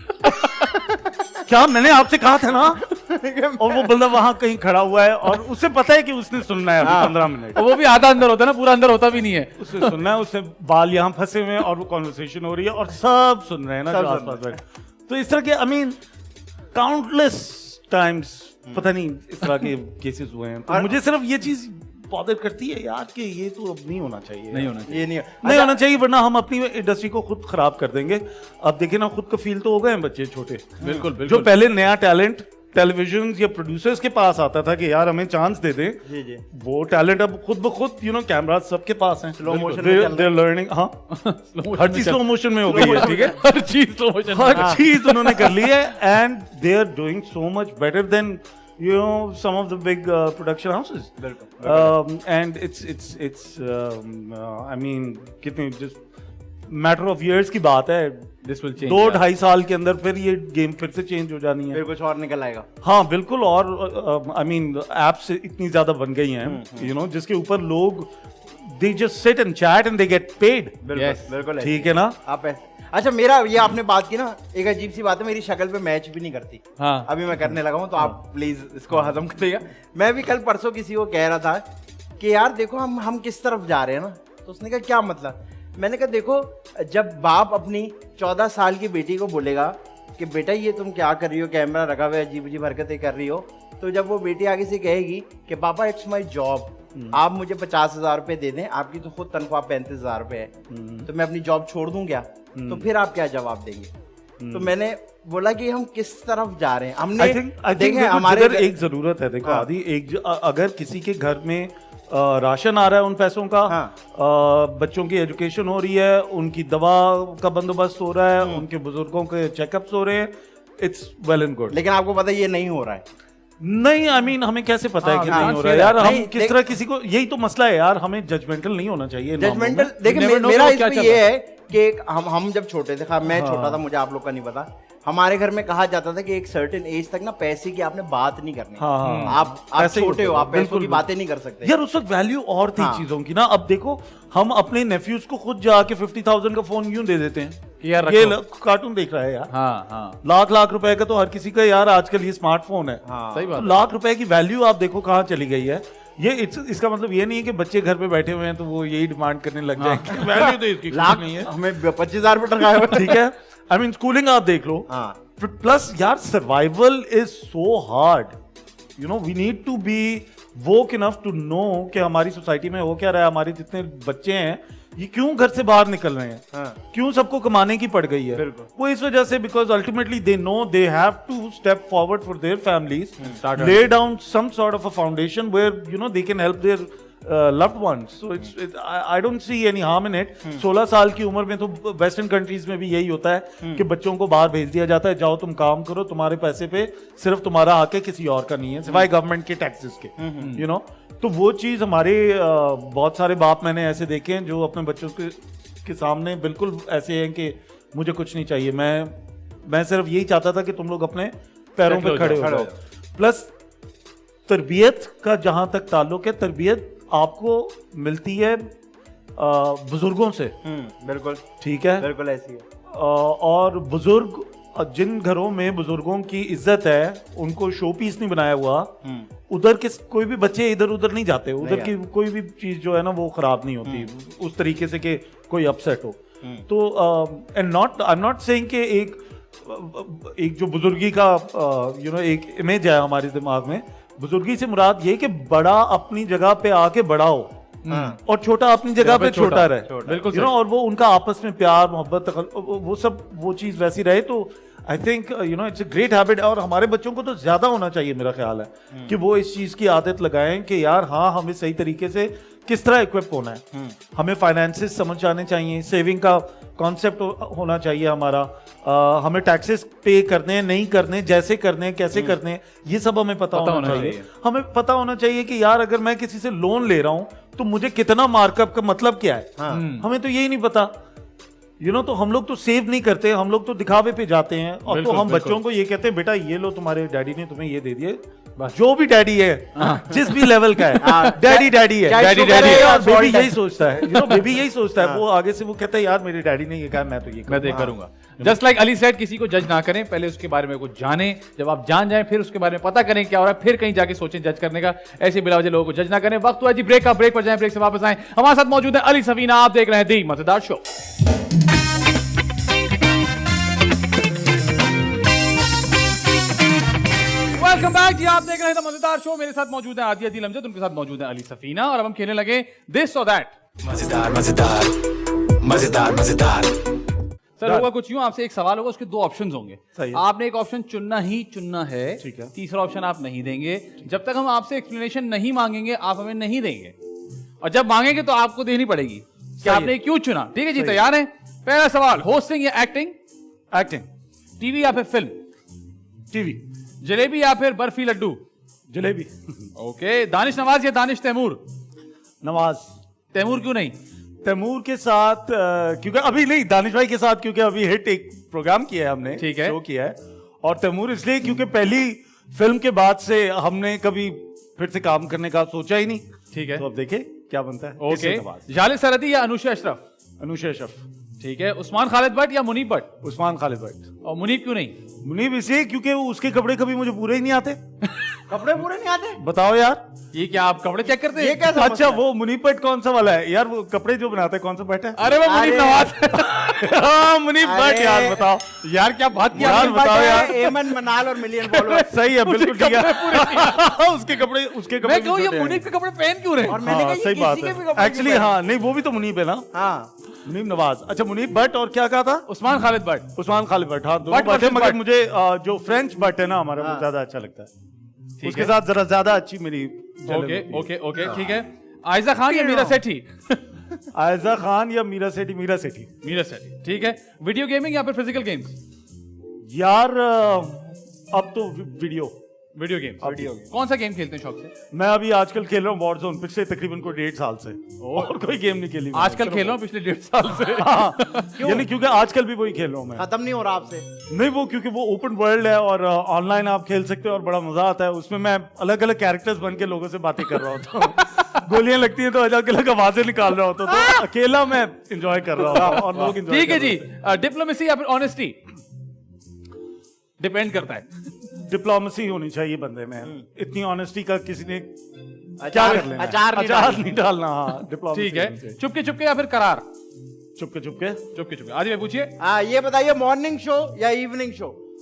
क्या मैंने आपसे कहा था ना और वो बंदा वहां कहीं खड़ा हुआ है और उसे पता है कि उसने सुनना है अभी 15 मिनट, और वो भी आधा अंदर होता है ना, पूरा अंदर होता भी नहीं है। उसे सुनना है, उससे बाल यहाँ फंसे हुए हैं और वो कॉन्वर्सेशन हो रही है और सब सुन रहे हैं ना सब जो सुन आसपास बैठे। तो इस तरह के आई मीन काउंटलेस टाइम्स पता नहीं इस तरह के केसेस हुए हैं। तो मुझे सिर्फ ये चीज बॉदर करती है यार कि ये तो अब नहीं होना चाहिए, नहीं होना चाहिए। ये नहीं नहीं होना चाहिए, वरना हम अपनी इंडस्ट्री को खुद खराब कर देंगे। अब देखिए ना, खुद कफील तो हो गए हैं बच्चे छोटे, बिल्कुल जो बिल्कुल। पहले नया टैलेंट टेलीविजन या प्रोड्यूसर्स के पास आता था कि यार हमें चांस दे दें, जी जी वो टैलेंट अब खुद ब खुद कैमरा सबके पास है, Slow motion में चल रहा है। they're learning। हाँ, हर चीज स्लो मोशन में हो गई है, ठीक है, हर चीज स्लो मोशन। हर चीज उन्होंने कर ली है and they are doing so much better than some of the big production houses। and it's I mean कितने just matter of years की बात है, This will change, 2-2.5 साल के अंदर फिर ये गेम फिर से चेंज हो जानी है। फिर कुछ और निकल आएगा। हाँ बिल्कुल, और आई मीन एप्स इतनी ज्यादा बन गई हैं जिसके ऊपर लोग they just sit and chat and they get paid. Yes, बिल्कुल ठीक है ना। आप अच्छा, मेरा ये आपने बात की ना, एक अजीब सी बात है, मेरी शक्ल पे मैच भी नहीं करती। हाँ। अभी मैं करने लगा हूँ, तो आप प्लीज इसको हजम करिएगा। मैं भी कल परसों किसी को कह रहा था कि यार देखो हम किस तरफ जा रहे हैं ना, तो उसने कहा क्या मतलब। मैंने कहा देखो, जब बाप अपनी 14 साल की बेटी को बोलेगा कि बेटा ये तुम क्या कर रही हो, कैमरा रखा हुआ है, अजीब अजीब हरकतें कर रही हो, तो जब वो बेटी आगे से कहेगी कि पापा इट्स माई जॉब, आप मुझे 50,000 रुपए दे दें, आपकी तो खुद तनख्वाह 35,000 रुपए है, तो मैं अपनी जॉब छोड़ दूं क्या, तो फिर आप क्या जवाब देंगे। तो मैंने बोला कि हम किस तरफ जा रहे हैं। हमने I think देखे देखो, हमारे जिधर एक जरूरत है, देखो हाँ। आदि अगर किसी के घर में राशन आ रहा है उन पैसों का, हाँ। बच्चों की एजुकेशन हो रही है, उनकी दवा का बंदोबस्त हो रहा है, उनके बुजुर्गों के चेकअप्स हो रहे हैं, इट्स वेल एंड गुड। लेकिन आपको पता है ये नहीं हो रहा है। नहीं आई मीन हमें कैसे पता है कि हाँ, नहीं हो रहा है नहीं, यार, हम नहीं, किस तरह किसी को, यही तो मसला है यार, हमें जजमेंटल नहीं होना चाहिए। जजमेंटल You देखिए, never know मेरा क्या इसमें चल ये रहा है कि हम जब छोटे थे, मैं छोटा था, मुझे आप लोग का नहीं पता, हमारे घर में कहा जाता था कि एक सर्टेन एज तक ना पैसे की आपने बात नहीं करनी। हाँ, हाँ। आप ऐसे ही छोटे हो, होता आप था, पैसों बिल्कुल, की बातें नहीं कर सकते। यार उस वक्त वैल्यू और थी हाँ। चीजों की ना। अब देखो, हम अपने नेफ्यूज को खुद जाके 50,000 का फोन क्यों दे देते हैं कि यार ये रखो। कार्टून देख रहा है यार, हाँ हाँ, लाख रुपए का तो हर किसी का यार आजकल ये स्मार्टफोन है। हाँ। सही बात तो है। लाख रुपए की वैल्यू आप देखो कहाँ चली गई है। ये इसका मतलब ये नहीं है कि बच्चे घर पे बैठे हुए हैं तो वो यही डिमांड करने लग जाएंगे। वैल्यू तो इसकी कुछ लाख नहीं है, हमें 25,000 रुपए टका है। ठीक है। आई मीन स्कूलिंग आप देख लो, हाँ। प्लस यार survival is so hard, we need to be woke enough to know कि हमारी सोसाइटी में हो क्या रहा है, हमारे जितने बच्चे हैं ये क्यों घर से बाहर निकल रहे हैं, हाँ। क्यों सबको कमाने की पड़ गई है। बिल्कुल। वो इस वजह से because ultimately they know they have to step forward for their families, Start lay down some sort of a foundation where they can help their loved ones. So I don't see any harm in it। 16 साल की उम्र में तो वेस्टर्न कंट्रीज में भी यही होता है कि बच्चों को बाहर भेज दिया जाता है, जाओ तुम काम करो, तुम्हारे पैसे पे सिर्फ तुम्हारा हक है, किसी और का नहीं है, सिवाय गवर्नमेंट के टैक्सेस के। तो वो चीज हमारे बहुत सारे बाप मैंने ऐसे देखे हैं जो अपने बच्चों के सामने बिल्कुल ऐसे हैं कि मुझे कुछ नहीं चाहिए, मैं सिर्फ यही चाहता था कि तुम लोग अपने पैरों पे खड़े हो जाओ। प्लस तरबियत का जहां तक ताल्लुक है, तरबियत आपको मिलती है बुजुर्गों से, बिल्कुल ठीक है। बिल्कुल ऐसी है। और बुजुर्ग, जिन घरों में बुजुर्गों की इज्जत है उनको शो पीस नहीं बनाया हुआ, उधर के कोई भी बच्चे इधर उधर नहीं जाते, उधर की कोई भी चीज जो है ना वो खराब नहीं होती उस तरीके से कि कोई अपसेट हो। तो and I am not saying कि एक जो बुजुर्गी का एक इमेज है हमारे दिमाग में, बुजुर्गी से मुराद ये कि बड़ा अपनी जगह पे आके बड़ा हो और छोटा अपनी जगह पे छोटा रहे, बिल्कुल और वो उनका आपस में प्यार मोहब्बत वो सब वो चीज वैसी रहे। तो I think it's a great habit, और हमारे बच्चों को तो ज्यादा होना चाहिए, मेरा ख्याल है कि वो इस चीज की आदत लगाएं कि यार हाँ, हमें सही तरीके से किस तरह इक्विप होना है, हमें फाइनेंसेस समझ आने चाहिए, सेविंग का कॉन्सेप्ट होना चाहिए हमारा, हमें टैक्सेस पे करने नहीं करने, जैसे करने कैसे करने, ये सब हमें पता होना चाहिए। हमें पता होना चाहिए कि यार अगर मैं किसी से लोन ले रहा हूं तो मुझे कितना मार्कअप का मतलब क्या है, हमें तो यही नहीं पता। तो हम लोग तो सेव नहीं करते, हम लोग तो दिखावे पे जाते हैं, और तो हम बच्चों को ये कहते हैं बेटा ये लो, तुम्हारे डैडी ने तुम्हें ये दे दिए, जो भी डैडी है जिस भी लेवल का है डैडी डैडी है, चाहे डैडी sugar डैडी है है। या और बेबी salt है। यही सोचता है, बेबी यही सोचता है, वो आगे से वो कहता है यार मेरी डैडी ने ये कहा, मैं तो ये मैं देख करूंगा। जस्ट लाइक अली सेड, किसी को जज ना करें, पहले उसके बारे में कुछ जानें, जब आप जान जाएं फिर उसके बारे में पता करें क्या हो रहा है, फिर कहीं जाके सोचें जज करने का। ऐसे बिला वजह लोगों को जज ना करें। वक्त हुआ जी ब्रेक का, ब्रेक पर जाएं, ब्रेक से वापस आएं। हमारे साथ मौजूद है अली सफीना, आप देख रहे हैं दी मजेदार शो। वेलकम बैक जी, आप देख रहे हैं द मजेदार शो। मेरे साथ मौजूद है आदि अदील अमजद, उनके साथ मौजूद है अली सफीना, और अब हम खेलने लगे दिस और दैट। मजेदार मजेदार मजेदार मजेदार। सर होगा कुछ यूं, आपसे एक सवाल होगा, उसके दो ऑप्शंस होंगे। सही है। आपने एक ऑप्शन चुनना ही चुनना है, ठीक है। तीसरा ऑप्शन आप नहीं देंगे। जब तक हम आपसे एक्सप्लेनेशन नहीं मांगेंगे आप हमें नहीं देंगे, और जब मांगेंगे तो आपको देनी पड़ेगी कि आपने क्यों चुना। ठीक है जी, तैयार हैं? पहला सवाल, होस्टिंग या एक्टिंग? एक्टिंग। टीवी या फिर फिल्म? टीवी। जलेबी या फिर बर्फी लड्डू? जलेबी। ओके। दानिश नवाज या दानिश तैमूर? नवाज। तैमूर क्यों नहीं? तैमूर के साथ क्योंकि अभी नहीं, दानिश भाई के साथ क्योंकि अभी हिट एक प्रोग्राम किया है हमने, ठीक है। शो किया है। और तैमूर इसलिए क्योंकि पहली फिल्म के बाद से हमने कभी फिर से काम करने का सोचा ही नहीं। ठीक है। तो अब देखें क्या बनता है। ओके। किससे नवाज। जालिद सरहदी या अनुषा अशरफ? अनुषा अशरफ। ठीक है। उस्मान खालिद भट्ट या मुनीब भट्ट? उस्मान खालिद भट्ट। और मुनीब क्यों नहीं? मुनीब इसलिए क्योंकि उसके कपड़े कभी मुझे पूरे ही नहीं आते। कपड़े पूरे नहीं आते? बताओ यार। ये क्या आप कपड़े चेक करते हैं? ये कैसा अच्छा, मसला है? वो मुनीब भट्ट कौन सा वाला है यार? वो कपड़े जो बनाते हैं कौन सा भट्ट है? अरे वो मुनीब अरे। नवाज। हाँ, मुनीब भट्ट। अरे। यार बताओ। यार क्या बात किया यार आपने? बताओ यार। एमन मनाल और मिलियन फॉलोअर। सही है, बिल्कुल ठीक है। उसके कपड़े मैं कहूँ ये छोटे हैं। मुनीब के कपड़े पहन क्यों रहे? और मैंने कहा हाँ, ये सही बात किसी के भी है। कपड़े एक्चुअली नहीं हाँ, नहीं वो भी तो मुनीब है ना। हाँ, मुनीब नवाज। अच्छा, मुनीब भट्ट और क्या कहा था? उस्मान खालिद भट्ट। उस्मान खालिद भट्ट। हाँ, दोनों भट्ट बातें, versus मगर भट्ट। मुझे जो फ्रेंच भट्ट है ना हमारा, वो ज्यादा अच्छा लगता है। उसके साथ जरा ज्यादा अच्छी मेरी जलन ओके होती है। ओके ओके, ठीक है। आयजा खान या मीरा सेठी? आयजा खान या मीरा सेठी? मीरा सेठी। मीरा सेठी, ठीक है। वीडियो गेमिंग या फिर फिजिकल गेम्स? यार अब तो वीडियो वीडियो गेम्स। कौन सा गेम खेलते हैं शौक से? मैं अभी आजकल खेल रहा हूँ वॉरज़ोन, पिछले तकरीबन को 1.5 साल से। और कोई गेम नहीं खेली मैंने। आजकल खेल रहा हूँ पिछले 1.5 साल से। हाँ, यानी क्योंकि आजकल भी वही खेल रहा हूँ मैं। खत्म नहीं हो रहा आपसे। नहीं, वो क्योंकि वो ओपन वर्ल्ड है और ऑनलाइन आप खेल सकते हो और बड़ा मजा आता है उसमें। मैं अलग अलग कैरेक्टर्स बन के लोगों से बातें कर रहा होता हूँ। गोलियां लगती हैं तो अलग अलग आवाजें निकाल रहा होता हूँ, तो अकेला मैं एंजॉय कर रहा हूँ और लोग एंजॉय। ठीक है जी। डिप्लोमेसी या फिर ऑनेस्टी? डिपेंड करता है। डिप्लोमेसी होनी चाहिए बंदे में। इतनी ऑनेस्टी का किसी ने क्या अचार- कर लेना है? अचार नहीं अचार डालना। नहीं डालना। हाँ, डिप्लोमेसी ठीक है। होनी चाहिए। चुपके चुपके या फिर करार? चुपके चुपके। चुपके चुपके। आदि भाई पूछिए। हाँ, ये बताइए, मॉर्निंग शो या evening show?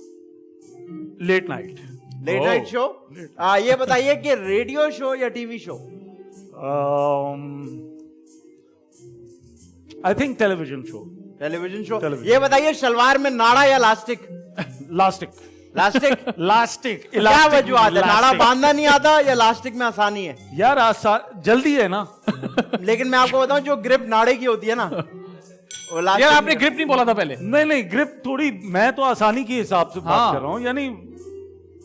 Late night. Late Oh. Night show. हाँ, ये बताइए कि रेडियो शो या TV show? I think television show. Television show. Television. ये बताइए, सलवार में नाड़ा या लास्टिक? लास्टिक। लास्टिक। लास्टिक। क्या वजूहत है? नाड़ा बांधना नहीं आता या लास्टिक में आसानी है? यार आसान, जल्दी है ना। लेकिन मैं आपको बताऊं, जो ग्रिप नाड़े की होती है ना, वो लास्टिक यार में- आपने ग्रिप नहीं बोला था पहले। नहीं, ग्रिप थोड़ी, मैं तो आसानी के हिसाब से बात हाँ। कर रहा हूँ। यानी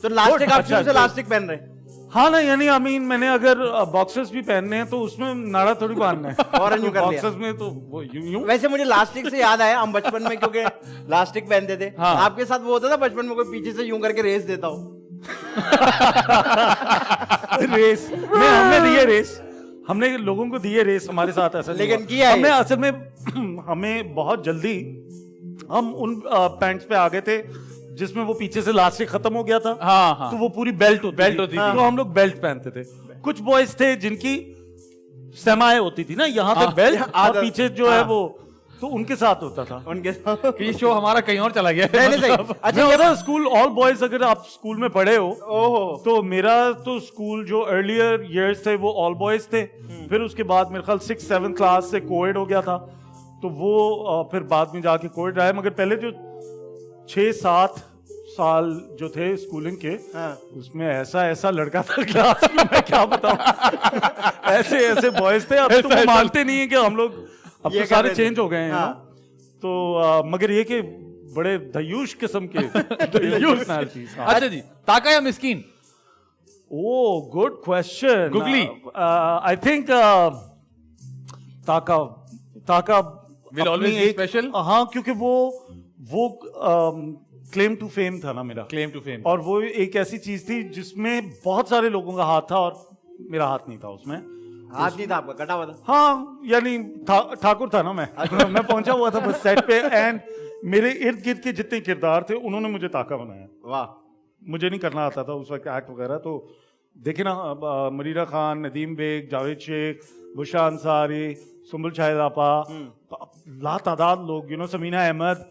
तो लास्टिक आप अच्छा, शुरू से अच्छा। लास्टिक पहन रहे हैं? हाँ ना, यानी आई मीन मैंने अगर बॉक्सेस भी पहनने हैं तो उसमें नाड़ा थोड़ी बांधना है। फौरन यूं कर लिया। बॉक्सेस में तो वो यूं। वैसे मुझे लास्टिक से याद आया, हम बचपन में क्योंकि लास्टिक पहनते थे। हाँ। आपके साथ वो होता था बचपन में, कोई पीछे से यूं करके रेस देता हो? रेस नहीं, हमने दी है रेस। हमने लोगों को दी है रेस, हमारे साथ ऐसा नहीं लेकिन हुआ। किया है हमने ये। असल में हमें बहुत जल्दी हम उन पैंट्स पे आ गए थे जिसमें वो पीछे से लास्टिक खत्म हो गया था। हाँ हाँ। तो वो पूरी बेल्ट होती बेल्ट होती थी। तो हम लोग बेल्ट पहनते थे। कुछ बॉयज थे जिनकी सेमाए होती थी ना, यहाँ हाँ, तक बेल्ट और आधा- पीछे जो है हाँ। वो, तो उनके साथ होता था। उनके साथ। कि ये शो हमारा कहीं और चला गया है। नहीं, नहीं, सही। अच्छा, ये अच्छा, स्कूल ऑल बॉयज, अगर आप स्कूल में पढ़े हो ओहो। तो मेरा तो स्कूल जो अर्लियर इयर्स थे वो ऑल बॉयज थे। फिर उसके बाद मेरे ख्याल 6-7 क्लास से कोएड हो गया था, तो वो फिर बाद में जाके कोएड रहा है। मगर पहले जो 6-7 साल जो थे स्कूलिंग के, हाँ। उसमें ऐसा लड़का था क्लास में, मैं क्या बताऊं। ऐसे बॉयज थे। अब तो वो मानते नहीं है कि हम लोग, अब ये तो कर सारे रहे थे। चेंज हो गए हैं हाँ। ना। तो मगर ये कि बड़े दयूश किस्म के personalities, हाँ। अच्छा जी, ताका या मिस्कीन? Oh, good question. Googly. I think ताका Will always अपनी be special? हाँ, क्योंकि वो क्लेम टू फेम था ना मेरा, क्लेम टू फेम। और वो एक ऐसी चीज थी जिसमें बहुत सारे लोगों का हाथ था और मेरा हाथ नहीं था उसमें। हाथ नहीं था आपका, कटा हुआ था। हाँ यानी ठाकुर था ना मैं। मैं पहुंचा हुआ था बस सेट पे, एंड मेरे इर्द गिर्द के जितने किरदार थे उन्होंने मुझे ताका बनाया। वाह। मुझे नहीं करना आता था उस वक्त एक्ट वगैरह, तो देखे ना मरीना खान, नदीम बेग, जावेद शेख, बुशा अंसारी, सुम्बुल शाहिद आपा, लातादाद लोग, समीना अहमद,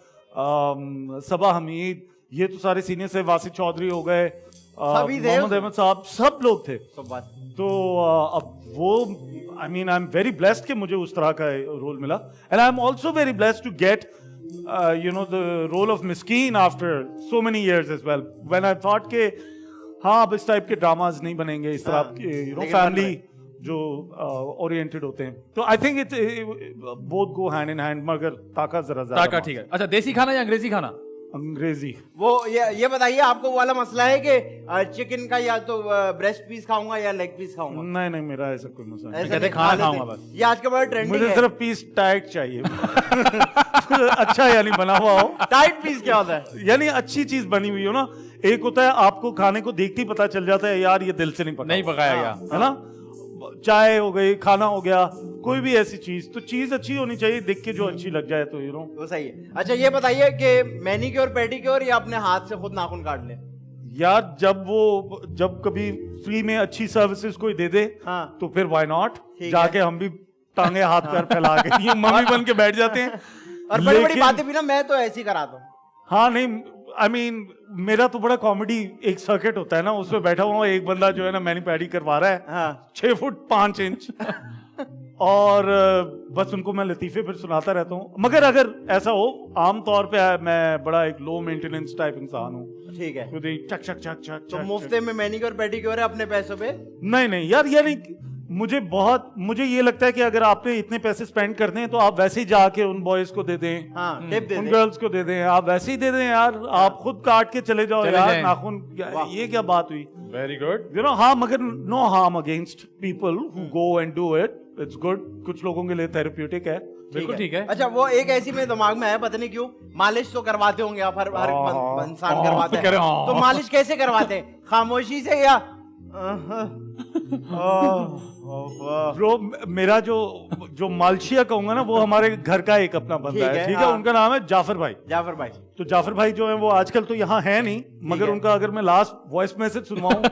सबा हमीद, ये तो सारे सीनियर से, वासिफ चौधरी हो गए, मोहम्मद अहमद साहब, सब लोग थे। तो अब वो आई एम वेरी ब्लेस्ड कि मुझे उस तरह का रोल मिला, and I am also very blessed to get the role of Miskeen after so many years as well, when I thought के हाँ अब इस टाइप के ड्रामाज नहीं बनेंगे इस तरह के फैमिली जो ओरिएंटेड होते हैं, तो I think it both go hand in hand, मगर ताका जरा ज्यादा। ताका ठीक है। अच्छा, देसी खाना या अंग्रेजी खाना? अंग्रेजी। वो ये बताइए, आपको वो वाला मसला है कि चिकन का या तो ब्रेस्ट पीस खाऊंगा या लेग पीस खाऊंगा? नहीं, मेरा ऐसा कोई मसला नहीं। ऐसा कहते नहीं, खाना आदत खाऊंगा है। बस। ये आज का बड़ा ट्रेंडिंग मुझे है। सिर्फ पीस टाइट चाहिए। अच्छा यानी बना हुआ हो। टाइट पीस क्या होता है? यानी अच्छी चीज बनी हुई हो ना। एक होता है आपको खाने को देखते ही पता चल जाता है यार ये दिल से नहीं पकाया गया, है ना। चाय हो गई, खाना हो गया, कोई भी ऐसी चीज, तो चीज अच्छी होनी चाहिए, देख के जो अच्छी लग जाए तो वो सही है। अच्छा ये बताइए कि मैनीक्योर पेडिक्योर या अपने हाथ से खुद नाखून काट ले? यार जब कभी फ्री में अच्छी सर्विसेज कोई दे दे तो फिर व्हाई नॉट, जाके हम भी टांगे हाथ पैर फैला के ये मम्मी बन के बैठ जाते हैं। और बड़ी बड़ी बातें भी ना मैं तो ऐसी कराता हूँ। हाँ नहीं, आई मीन मेरा तो बड़ा कॉमेडी एक सर्किट होता है ना, उसमें बैठा हुआ एक बंदा जो है ना मैनी पैडी करवा रहा है 6 फुट 5 इंच और बस उनको मैं लतीफे फिर सुनाता रहता हूँ। मगर अगर ऐसा हो, आम तौर पे मैं बड़ा एक लो मेंटेनेंस टाइप इंसान हूँ। ठीक है। खुद ही चक चक चक चक तो मुफ्ते में मैनीक्योर पेडिक्योर है अपने पैसों पे? नहीं यार, यानी मुझे ये लगता है कि अगर आपने इतने पैसे स्पेंड करते हैं तो आप वैसे ही जाके उन बॉयज को दे दें, टिप दे उन दें। गर्ल्स को दे दें, आप वैसे ही दे दें यार। आप खुद काट के चले जाओ यार नाखून, ये क्या बात हुई? Very good. हाँ, मगर no harm against people who go and do it, it's good. कुछ लोगों के लिए थेरेप्यूटिक है। बिल्कुल ठीक है। अच्छा वो एक ऐसी मेरे दिमाग में है, पता नहीं क्यों, मालिश तो करवाते होंगे आप, हर इंसान करवाते हैं, तो मालिश कैसे करवाते हैं? खामोशी से या ब्रो, मेरा जो मालशिया कहूंगा ना, वो हमारे घर का एक अपना बंदा है, ठीक है। उनका नाम है जाफर भाई। तो जाफर भाई जो है वो आजकल तो यहाँ है नहीं, मगर उनका अगर मैं लास्ट वॉइस मैसेज सुनवाऊं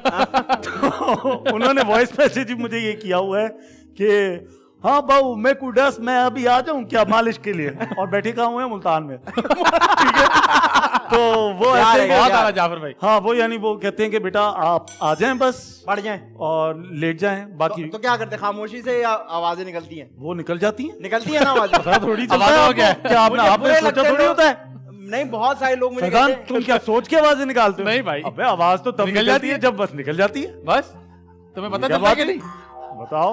तो उन्होंने वॉइस मैसेज मुझे ये किया हुआ है कि हाँ बाबू मैं कुडस, मैं अभी आ जाऊं क्या मालिश के लिए, और बैठे कहाँ हुए हैं मुल्तान में। ठीक है, तो वो ऐसे बहुत आला जाफर भाई। हाँ, वो यानी वो कहते हैं कि बेटा आप आ जाएं, बस पड़ जाएं और लेट जाएं, बाकी तो क्या करते हैं? खामोशी से या आवाजें निकलती हैं? वो निकल जाती हैं। निकलती है ना आवाज? पता थोड़ी चलता है क्या आपने सोचा थोड़ी होता है। नहीं, बहुत सारे लोग मुझे फैजान, तुम क्या सोच के आवाजें निकालते हो? नहीं भाई, अबे आवाज तो तब निकल निकलती है जब बस निकल जाती है। बस तुम्हें पता क्या चलता है बात कि नहीं?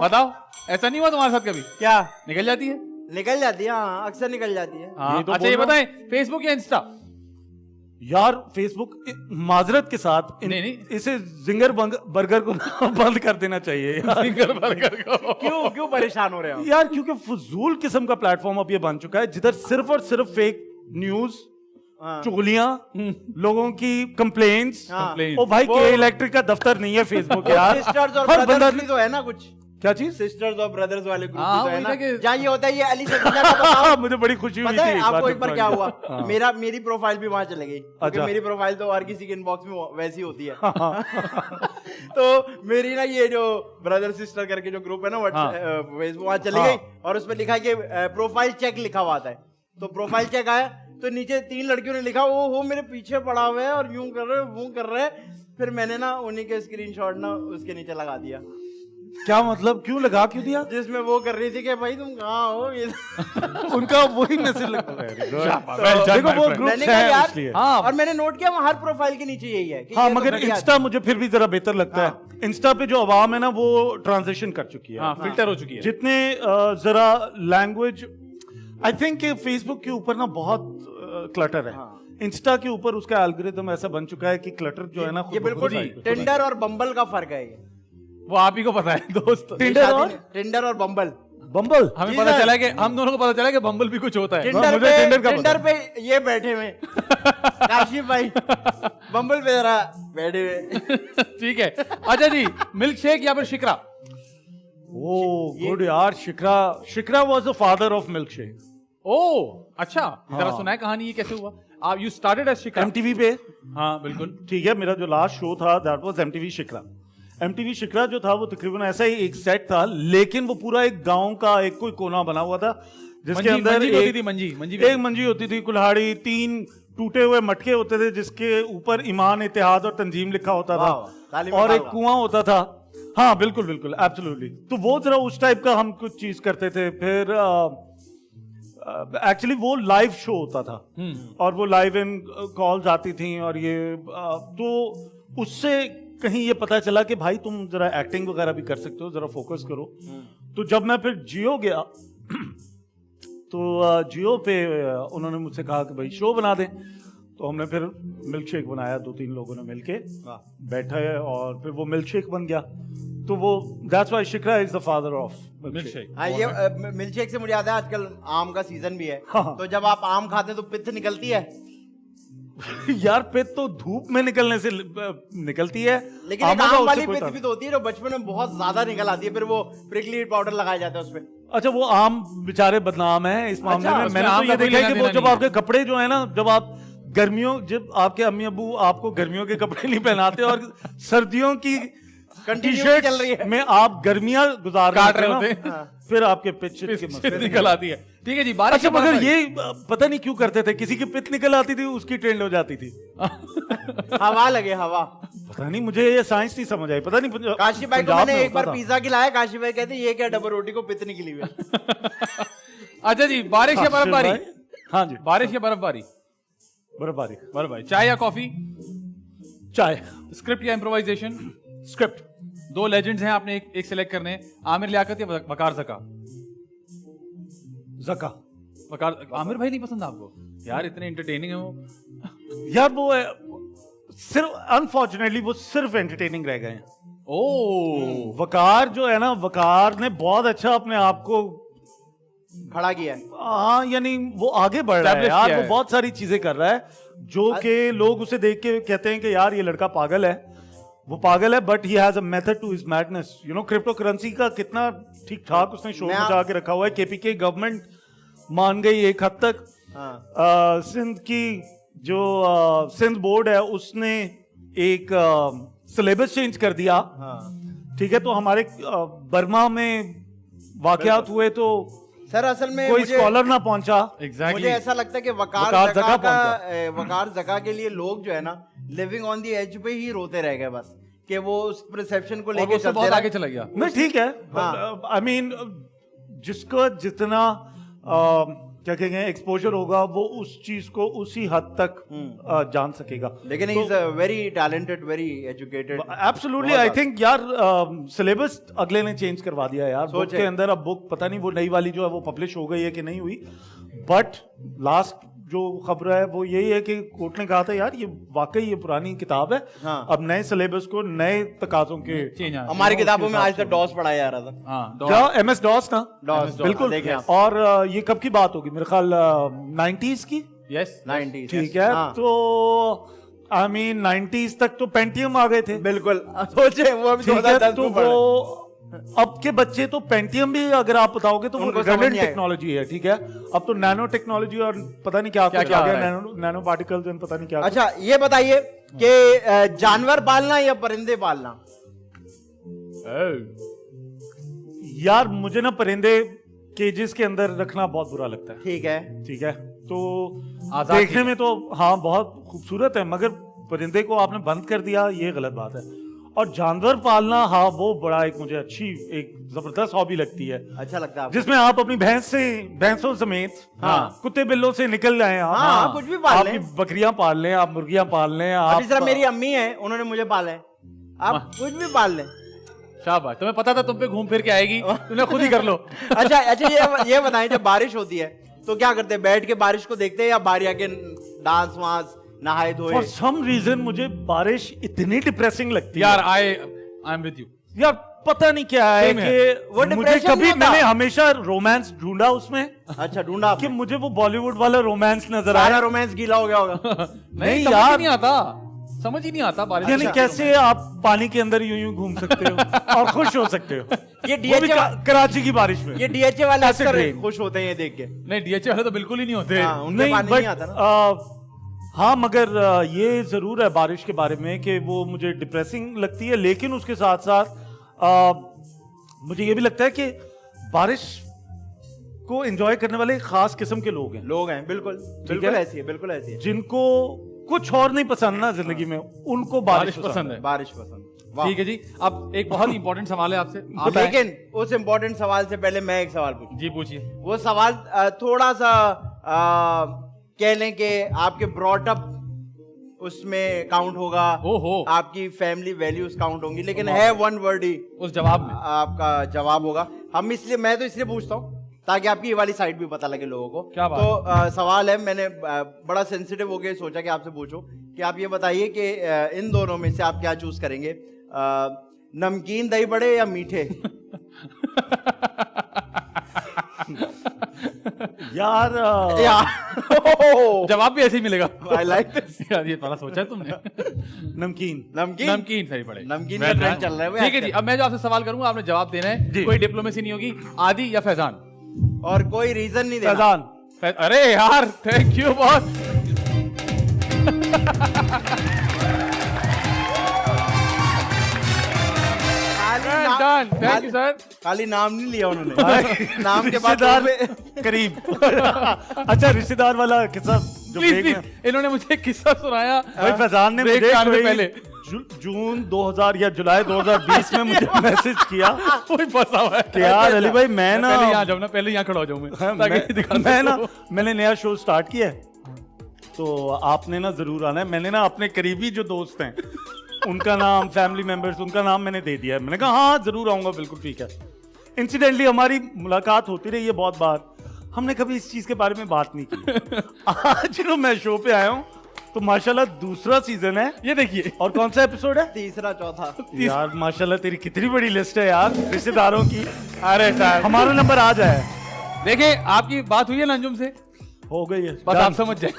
बताओ। ऐसा नहीं हुआ तुम्हारे साथ कभी? क्या निकल जाती है? निकल जाती है, हाँ, अक्सर निकल जाती है। हाँ, तो अच्छा ये बोल रहा बताएं, फेसबुक या इंस्टा? यार फेसबुक, माजरत के साथ नहीं। इसे जिंगर बर्गर को बंद कर देना चाहिए यार। क्यों परेशान हो रहे हो? यार क्योंकि फजूल किस्म का प्लेटफॉर्म अब ये बन चुका है, जिधर सिर्फ और सिर्फ फेक न्यूज, चुगलियां, लोगों की कंप्लेंट्स। ओ भाई, के इलेक्ट्रिक का दफ्तर नहीं है फेसबुक यार। सिस्टर्स और हर बंदा ब्रदर्स भी तो है ना कुछ? क्या चीज? सिस्टर्स और ब्रदर्स वाले ग्रुप हाँ, भी तो है वही ना, ना कि- जहाँ ये होता है, ये अली सकीना का बताओ। मुझे बड़ी खुशी हुई पता थी है आपको एक जब बार क्या हुआ? हाँ। मेरी प्रोफाइल भी वहां चले गई, क्योंकि अच्छा। मेरी प्रोफाइल तो हर किसी के इनबॉक्स में वैसी होती है। तो मेरी ना ये जो ब्रदर सिस्टर करके जो ग्रुप है ना फेसबुक, वहां चली गई और उसमें लिखा कि प्रोफाइल चेक लिखा हुआ था। तो प्रोफाइल चेक आया तो नीचे 3 लड़कियों ने लिखा वो मेरे पीछे पड़ा हुआ है और यूं कर रहे वो कर रहे। फिर मैंने ना उन्हीं के स्क्रीनशॉट ना उसके नीचे लगा दिया। क्या मतलब, क्यों लगा क्यों दिया? जिसमें वो कर रही थी कि भाई तुम कहाँ हो, ये उनका वही मैसेज लगा। देखो वो ग्रुप मैंने कहा है यार, इसलिए। हाँ। और मैंने नोट किया वहाँ हर प्रोफाइल के नीचे यही है कि हाँ, ये तो मगर बढ़िया इंस्टा मुझे फिर भी जरा बेहतर लगता है। इंस्टा पे जो आवाम है ना वो ट्रांजिशन कर चुकी है। हाँ, फिल्टर हो चुकी है। जितने जरा लैंग्वेज, आई थिंक फेसबुक के ऊपर ना बहुत क्लटर है। इंस्टा के ऊपर उसका एल्गोरिथम ऐसा बन चुका है कि क्लटर जो है ना ये बिल्कुल टिंडर और बम्बल का फर्क है ये। वो आप ही को पता है दोस्त। टिंडर और बम्बल बम्बल हमें जी पता सर। चला कि हम दोनों को पता चला कि बम्बल भी कुछ होता है। टिंडर मुझे Tinder का पे पता टिंडर पे ये बैठे हुए काशिफ भाई बम्बल पे जरा बैठे हुए। ठीक है। अच्छा जी, मिल्क शेक या फिर शिकरा? ओ गुड यार, Shikra was the father of milkshake. ओ अच्छा, जरा सुनाए कहानी, ये कैसे हुआ? आप you started as Shikra? MTV पे, हाँ बिल्कुल। ठीक है, मेरा जो लास्ट शो था that was MTV Shikra. MTV Shikra जो था वो तकरीबन ऐसा ही एक सेट था, लेकिन वो पूरा एक गांव का एक कोई कोना बना हुआ था जिसके मंजी- अंदर मंजी होती एक थी, मंजी भी एक मंजी होती थी, कुल्हाड़ी, 3 टूटे हुए मटके होते थे जिसके ऊपर ईमान, इत्तेहाद और तंजीम लिखा होता वाह, था, ताली में और एक ताली। कुआं होता था। हाँ बिल्कुल बिल्कुल, एब्सोल्युटली। तो वो जरा उस टाइप का हम कुछ चीज करते थे। फिर एक्चुअली वो लाइव शो होता था और वो लाइव इन कॉल्स आती थी, और ये तो उससे कहीं ये पता चला कि भाई तुम जरा एक्टिंग वगैरह भी कर सकते हो, जरा फोकस करो। तो जब मैं फिर जियो गया तो जियो पे उन्होंने मुझसे कहा कि भाई शो बना दें, तो हमने फिर मिल्क शेक बनाया, 2-3 लोगों ने मिलके बैठा है, और फिर वो मिल्क शेक बन गया। तो वो that's why shikra is the father of milk shake. हाँ, ये मिल्क शेक से मुझे याद है आजकल आम का सीजन भी है, हाँ। तो जब आप आम खाते हैं तो पित्त निकलती है, यार पित तो धूप में निकलने से निकलती है, लेकिन एक आमों का आम उससे वाली कोई पित्त भी तो होती है जो बचपन में बहुत ज्यादा निकल आती है, फिर वो प्रिकली पाउडर लगाया जाता है उसपे। अच्छा, वो आम बेचारे बदनाम है इस मामले अच्छा, में। उसमें मैंने आम तो का ये कोई देखा है लेना कि वो देना जब नहीं आपके कपड़े जो है ना, जब आपके अम्मी अबू आपको गर्मियों के कपड़े नहीं पहनाते और सर्दियों की Continuity चल रही टी-शर्ट है। में आप गर्मियां गुजार काट रहे रहे होते होते हैं, हैं। फिर आपके पिच के मसले निकल आती है। ठीक है जी, बारिश अच्छा, के मगर बाद- ये पता नहीं क्यों करते थे, किसी की पित निकल आती थी उसकी ट्रेंड हो जाती थी। हवा लगे हवा। पता नहीं, मुझे ये साइंस नहीं समझ आई, पता नहीं काशी भाई को पंजाब मैंने में एक बार होता था। पिज्जा खिलाया, काशी भाई कहते ये क्या डबल रोटी को पित्त निकली हुई है। अच्छा जी, बारिश या बर्फबारी? हाँ जी, बारिश या बर्फबारी? बर्फबारी। बर्फबारी। चाय या कॉफी? चाय। स्क्रिप्ट या इम्प्रोवाइजेशन? स्क्रिप्ट। 2 लेजेंड्स हैं, आपने एक सिलेक्ट करने हैं, आमिर लियाकत या वकार जका? जका। वकार। आमिर भाई नहीं पसंद आपको? यार इतने एंटरटेनिंग है वो। यार वो सिर्फ अनफॉर्चुनेटली वो सिर्फ एंटरटेनिंग रह गए हैं। ओ वकार जो है ना, वकार ने बहुत अच्छा अपने आप को, खड़ा किया है। हाँ यानी वो आगे बढ़ रहा है Establish यार, किया वो है। बहुत सारी चीजें कर रहा है जो कि लोग उसे देख के कहते हैं कि यार ये लड़का पागल है। वो पागल है, but he has a method to his madness. You know, crypto currency का कितना ठीक ठाक उसने शो मैं बचा के रखा हुआ है। केपीके गवर्नमेंट मान गई एक हद तक। हाँ। सिंध की जो सिंध बोर्ड है उसने एक सिलेबस चेंज कर दिया। हाँ। ठीक है, तो हमारे बर्मा में वाकयात हुए तो सर असल में कोई मुझे स्कॉलर ना पहुंचा। एग्जैक्टली। मुझे ऐसा लगता है कि वकार वकार जका जका पहुंचा। वकार जका के लिए लोग जो है ना लिविंग ऑन दी एज पे ही रोते रह गए बस, कि वो उस परसेप्शन को और लेके वो उससे चलते बहुत रहे। आगे चला गया। नहीं ठीक है, हाँ। आई मीन जिसका जितना क्या कहेंगे एक्सपोजर होगा वो उस चीज को उसी हद तक जान सकेगा। लेकिन he is a very talented, very educated. Absolutely, I think यार सिलेबस अगले ने चेंज करवा दिया यार। बुक सोचे। के अंदर अब बुक पता नहीं वो नई वाली जो है वो पब्लिश हो गई है कि नहीं हुई, बट लास्ट जो खबर है वो यही है कि कोर्ट ने कहा था यार ये वाकई ये पुरानी किताब है। हाँ। अब नए सिलेबस को नए तकाजों के चेंज आना। हमारी किताबों में आज तक डॉस पढ़ाया जा रहा था। हाँ, क्या MS DOS ना DOS, बिल्कुल। देखें आप। और ये कब की बात होगी, मेरे ख्याल 90s की। यस 90s, ठीक है, हाँ। तो आई मीन 90s तक तो पेंटियम आ गए थे। बिल्कुल। सोचे वो अभी ठीक है, 2010 तो में पढ़े। वो अब के बच्चे तो पेंटियम भी अगर आप बताओगे तो वो उनको समझ रिडंडेंट नहीं आएगा। टेक्नोलॉजी है। ठीक है, अब तो नैनो टेक्नोलॉजी और पता नहीं क्या क्या कुछ क्या आ आ गया, रहा है। नैनो पार्टिकल्स एंड पता नहीं क्या। अच्छा ये बताइए कि जानवर पालना या परिंदे पालना? यार मुझे ना परिंदे केजेस के अंदर रखना बहुत बुरा लगता है। ठीक है। ठीक है, तो आजाद देखने चीज़ में तो हाँ बहुत खूबसूरत है, मगर परिंदे को आपने बंद कर दिया, ये गलत बात है। और जानवर पालना, हाँ वो बड़ा एक मुझे अच्छी एक जबरदस्त हॉबी लगती है, अच्छा लगता है आपको? जिसमें आप अपनी भैंसों समेत हाँ। कुत्ते बिल्लों से निकल जाए आप। हाँ, कुछ भी पाल आप लें। बकरियां पाल लें, आप मुर्गियां पाल लें, आप जिस तरह मेरी अम्मी है उन्होंने मुझे पाला है, आप कुछ भी पाल लें। शाबाश, तुम्हें पता था तुम पे घूम फिर के आएगी, तुमने खुद ही कर लो। अच्छा अच्छा, ये बताएं जब बारिश होती है तो क्या करते हैं? बैठ के बारिश को देखते हैं या बाहर आके डांस वांस नहाए धोए? फॉर सम रीजन मुझे बारिश इतनी डिप्रेसिंग लगती है यार आई एम विद यू। यार पता नहीं क्या है Same है। कि वो मुझे depression कभी नहीं होता। मैंने हमेशा रोमांस ढूंढा उसमें अच्छा ढूंढा कि आपने। मुझे वो बॉलीवुड वाला रोमांस नजर सारा आया। रोमांस गीला हो गया होगा। नहीं नहीं समझ यार। ही नहीं आता, समझ ही नहीं आता बारिश यानी में। कैसे आप पानी के अंदर यूं यूं घूम सकते हो और खुश हो सकते हो, ये वो भी DHA कराची की बारिश में। ये DHA वाले Acid अक्सर rain। खुश होते हैं ये देख के। नहीं डीएचए वाले तो बिल्कुल ही नहीं होते। हाँ, उनमें पानी but, नहीं आता ना। हाँ मगर ये जरूर है बारिश के बारे में कि वो मुझे डिप्रेसिंग लगती है, लेकिन उसके साथ साथ मुझे ये भी लगता है कि बारिश को एंजॉय करने वाले एक खास किस्म के लोग हैं, लोग हैं बिल्कुल बिल्कुल ऐसी है, बिल्कुल ऐसी है। जिनको कुछ और नहीं पसंद ना जिंदगी में, उनको बारिश पसंद है। बारिश पसंद। वाह। ठीक है जी, अब एक बहुत इंपॉर्टेंट सवाल है आपसे, आप बताएं। लेकिन उस इम्पोर्टेंट सवाल से पहले मैं एक सवाल पूछूं। जी पूछिए। वो सवाल थोड़ा सा कह लें कि आपके ब्रॉटअप उसमें काउंट होगा, ओहो। आपकी फैमिली वैल्यूज काउंट होंगी, लेकिन है वन वर्ड ही उस जवाब में आपका जवाब होगा। मैं तो इसलिए पूछता हूँ ताकि आपकी ये वाली साइड भी पता लगे लोगों को। क्या बात तो सवाल है, मैंने बड़ा सेंसिटिव हो गया सोचा कि आपसे पूछूं कि आप ये बताइए कि इन दोनों में से आप क्या चूज करेंगे, नमकीन दही बड़े या मीठे? यार जवाब भी ऐसे ही मिलेगा। I like this. यार ये थोड़ा सोचा है तुमने। नमकीन। नमकीन सही पड़े। नमकीन का ट्रेंड चल रहा है वो ठीक है जी, आजकल। अब मैं जो आपसे सवाल करूंगा आपने जवाब देना है, जी। कोई डिप्लोमेसी नहीं होगी। आदि या फैजान? और कोई रीजन नहीं देना। फैजान। अरे यार थैंक यू बहुत। Done. Thank you, sir. खाली नाम नहीं लिया उन्होंने। नाम के बाद रिश्तेदार करीब। अच्छा रिश्तेदार वाला किस्सा जो प्लीज break में- प्लीज, इन्होंने मुझे एक किस्सा सुनाया भाई फैजान ने break मुझे के आने से कोई पहले। जून 2000 या जुलाई 2020 में मुझे मैसेज किया कोई फंसा हुआ है कि यार अली भाई मैं ना पहले यहाँ जाऊँ ना, पहले यहाँ खड़ा हो जाऊँ मैं, हाँ, ताकि दिखा मैं ना सकूं। मैंने नया शो स्टार्ट किया है, तो आपने ना जरूर आना है। मैंने ना अपने करीबी जो दोस्त हैं उनका नाम, फैमिली मेंबर्स, उनका नाम मैंने दे दिया है। मैंने कहा हाँ जरूर आऊंगा, बिल्कुल ठीक है। इंसिडेंटली हमारी मुलाकात होती रही है बहुत बार, हमने कभी इस चीज के बारे में बात नहीं की। आज जो मैं शो पे आया हूँ तो माशाल्लाह दूसरा सीजन है, ये देखिए। और कौन सा एपिसोड है? तीसरा चौथा। यार माशाल्लाह तेरी कितनी बड़ी लिस्ट है यार रिश्तेदारों की। अरे सर हमारा नंबर आ जाए। देखिए आपकी बात हुई है ना अंजुम से, हो गई है बस Done. आप समझ जाए।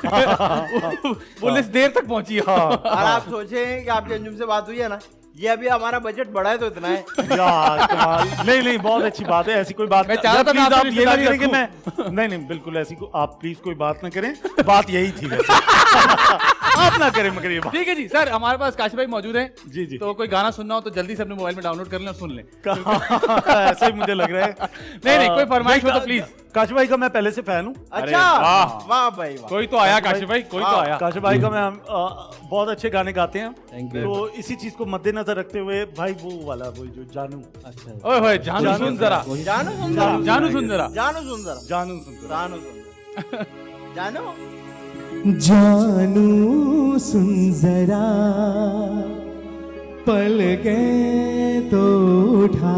पुलिस देर तक पहुंची है। और आप सोचे कि आपके अंजुम से बात हुई है ना, ये अभी हमारा बजट बढ़ा है तो इतना है। यार कमाल। नहीं नहीं बहुत अच्छी बात है, ऐसी कोई बात मैं चाह रहा था प्लीज मैं आप आपसे ये ना रिश्तेदारी करें कि मैं नहीं नहीं बिल्कुल ऐसी आप प्लीज कोई बात ना करें, बात यही थी वैसे। आप ना करें मगर ये बात। ठीक है जी सर, हमारे पास काशी भाई मौजूद हैं। जी जी। तो कोई गाना सुनना हो तो जल्दी से अपने मोबाइल में डाउनलोड कर लें और सुन लें। ऐसा ही मुझे लग रहा है। नहीं नहीं, कोई फरमाइश हो तो प्लीज। काश भाई का मैं पहले से फैन हूँ। अच्छा वाह। वाह भाई वाह। कोई तो आया काशी भाई, कोई तो आया। काश भाई का मैं बहुत अच्छे गाने गाते हैं। Thank you. तो इसी चीज को मद्देनजर रखते हुए भाई वो वाला वो जो जानू ओए होए जानू सुन जरा, जानू सुंदर, जानू सुन जरा। जानू सुंदर, जानू सुन जरा। जानू सुंदर, जानू जानू सुन जरा, पल गए तो उठा,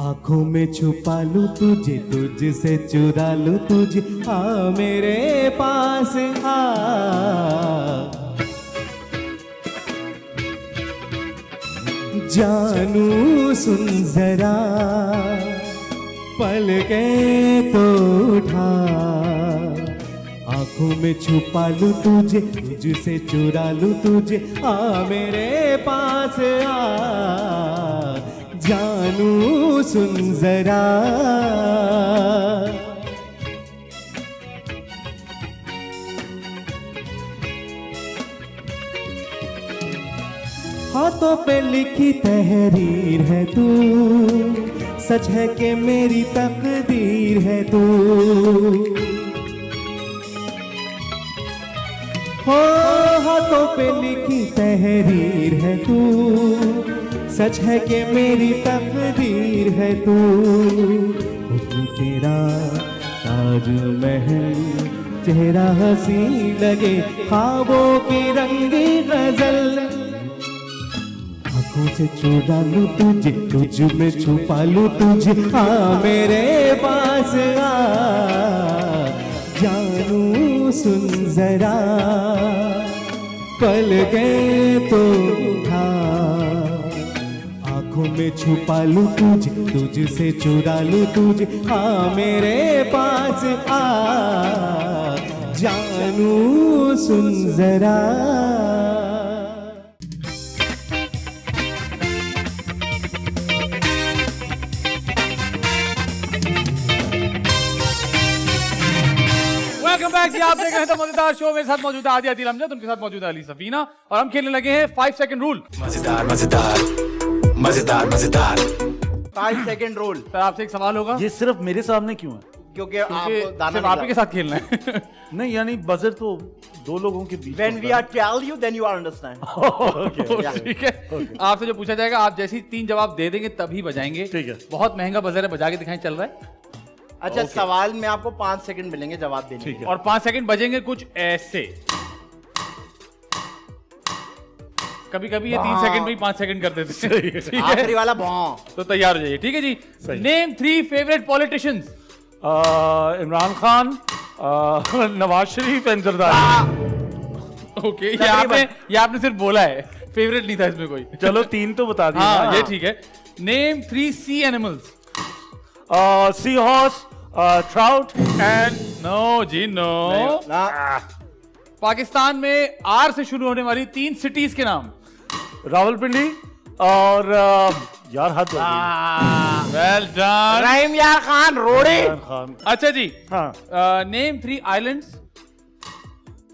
आंखों में छुपा लूं तुझे, तुझसे चुरा लूं तुझे, आ मेरे पास आ। जानू सुन जरा, पल गए तो उठा, आंखों में छुपा लूं तुझे, तुझसे चुरा लूं तुझे, आ मेरे पास आ। जानू सुन जरा, हाथों पे लिखी तहरीर है तू, सच है कि मेरी तकदीर है तू। हो हाथों पे लिखी तहरीर है तू, सच है कि मेरी तकदीर है तू। हुस्न तेरा ताजमहल, चेहरा हंसी लगे, ख्वाबों की रंगी गजल, आंखों से चुरा लूं तुझे, तुझ में छुपा लूं तुझे, आ मेरे पास आ। जानू सुन जरा, पल गए तो उठा, आंखों में छुपा लूं तुझे, तुझसे चुरा लूं तुझे, हाँ मेरे पास आ जानू सुन जरा। वेलकम बैक जी, आप देख रहे हैं द मजेदार शो। मेरे साथ मौजूद है आदि अदील अमजद, उनके साथ मौजूद है अली सफीना, और हम खेलने लगे हैं 5 सेकंड रूल। मजेदार मजेदार मजेदार मजेदार 5 सेकंड रोल, सर आपसे एक सवाल होगा, ये सिर्फ मेरे सामने क्यों है? क्योंकि क्योंकि आपको दाना सिर्फ आप ही के साथ खेलना है। नहीं यानी बजर तो दो लोगों के बीच When we are tell you, then you understand. ठीक है, आपसे जो पूछा जाएगा आप जैसे ही 3 जवाब दे देंगे तभी बजाएंगे। ठीक है। बहुत महंगा बजर है, बजा के दिखाएं, चल रहा है। अच्छा, सवाल में आपको 5 सेकंड मिलेंगे जवाब देने ठीक के। है। और 5 सेकंड बजेंगे कुछ ऐसे। कभी कभी ये 3 सेकंड में ही 5 सेकंड कर देते हैं। ठीक है, आखिरी वाला भौं। तो तैयार हो जाइए। ठीक है जी। सही। Name 3 favourite politicians. Imran Khan, Nawaz Sharif and Zardari. Okay, ये आपने सिर्फ बोला है, फेवरेट नहीं था इसमें कोई। चलो 3 तो बता दिए। हाँ, ये ठीक है। Name 3 sea animals. Sea horse, trout and no जी नो। ना, पाकिस्तान में आर से शुरू होने वाली 3 सिटीज के नाम। रावलपिंडी और यार हद हो गई। Well done. रहीम यार खान रोड़ी। इमरान खान। अच्छा जी। हाँ, नेम 3 आइलैंड्स।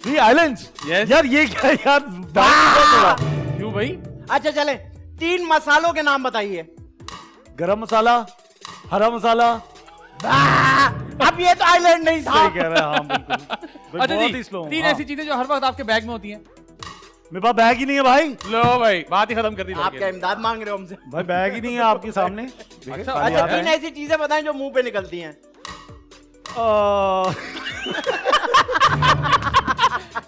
3 आइलैंड्स। Yes. यार ये क्या यार, थोड़ा क्यों भाई? अच्छा चले, 3 मसालों के नाम बताइए। गरम मसाला, हरा मसाला। अब ये तो आइलैंड नहीं था। सही कह रहे हैं, हाँ बिल्कुल। भाई, अच्छा बहुत जी, ही slow हूँ, 3 हाँ। ऐसी चीजें जो हर वक्त आपके बैग में होती हैं। मेरे पास बैग ही नहीं है भाई। लो भाई, बात ही खत्म कर दी आप लड़के क्या ने। इमदाद मांग रहे हो हमसे? भाई बैग ही नहीं है आपके सामने। देखिए, अच्छा, खाली अच्छा, हाथ 3 है। ऐसी चीजें बताएं जो मुंह पे निकलती हैं।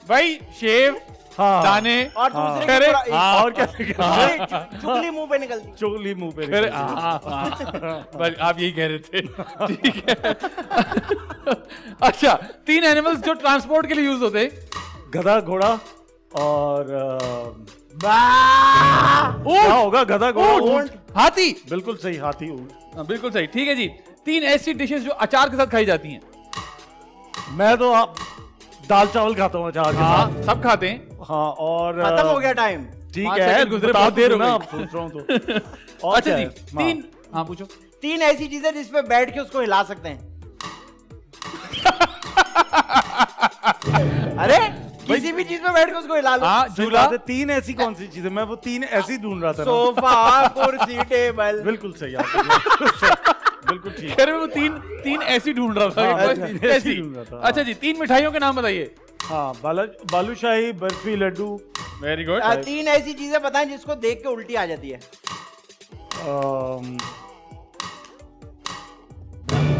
भाई शेव, हाँ। दाने और दूसरे की अरे, बुरा- हाँ, और क्या चुगली मुंह पे निकलती। चुगली मुंह पे अरे, निकलती है। हाँ, बस आप यही कह रहे थे। ठीक है। अच्छा, 3 एनिमल्स जो ट्रांसपोर्ट के लिए यूज होते हैं। गधा, घोड़ा और वाह! क्या होगा? गधा, घोड़ा, ऊंट, ऊंट। हाथी। बिल्कुल सही, हाथी, ऊंट। हाँ, बिल्कुल सही। ठीक है जी। 3 ऐसी डिशेस जो अचार के साथ खाई जाती हैं। मैं तो दाल चावल खाता हूँ अचार के हाँ, साथ। सब खाते हैं। हाँ, और खत्म हो गया टाइम। ठीक 5 है, सेकंड गुजरे, बता बहुत देर दो हो ना, गई। अब सोच रहा हूँ तो। और अच्छा क्या जी, है? 3। हाँ पूछो। 3 ऐसी चीजें जिस पे बैठ के उसको हिला सकते हैं। अरे किसी भी चीज पे बैठ के उसको हिला लो। हाँ, सही झूला। बात है, 3 ऐसी कौन सी चीजें? मैं वो 3 ऐसी ढूंढ रहा था ना। सोफा, कुर्सी, टेबल। बिल्कुल सही आप बिल्कुल ठीक। खैर वो 3 ऐसी ढूंढ रहा था। हाँ, बस ऐसी ऐसी। ढूंढ रहा था। अच्छा जी, 3 मिठाइयों के नाम बताइए। हाँ, बालूशाही, बर्फी, लड्डू। Very good. 3 ऐसी चीजें बताएं जिसको देख के उल्टी आ जाती है।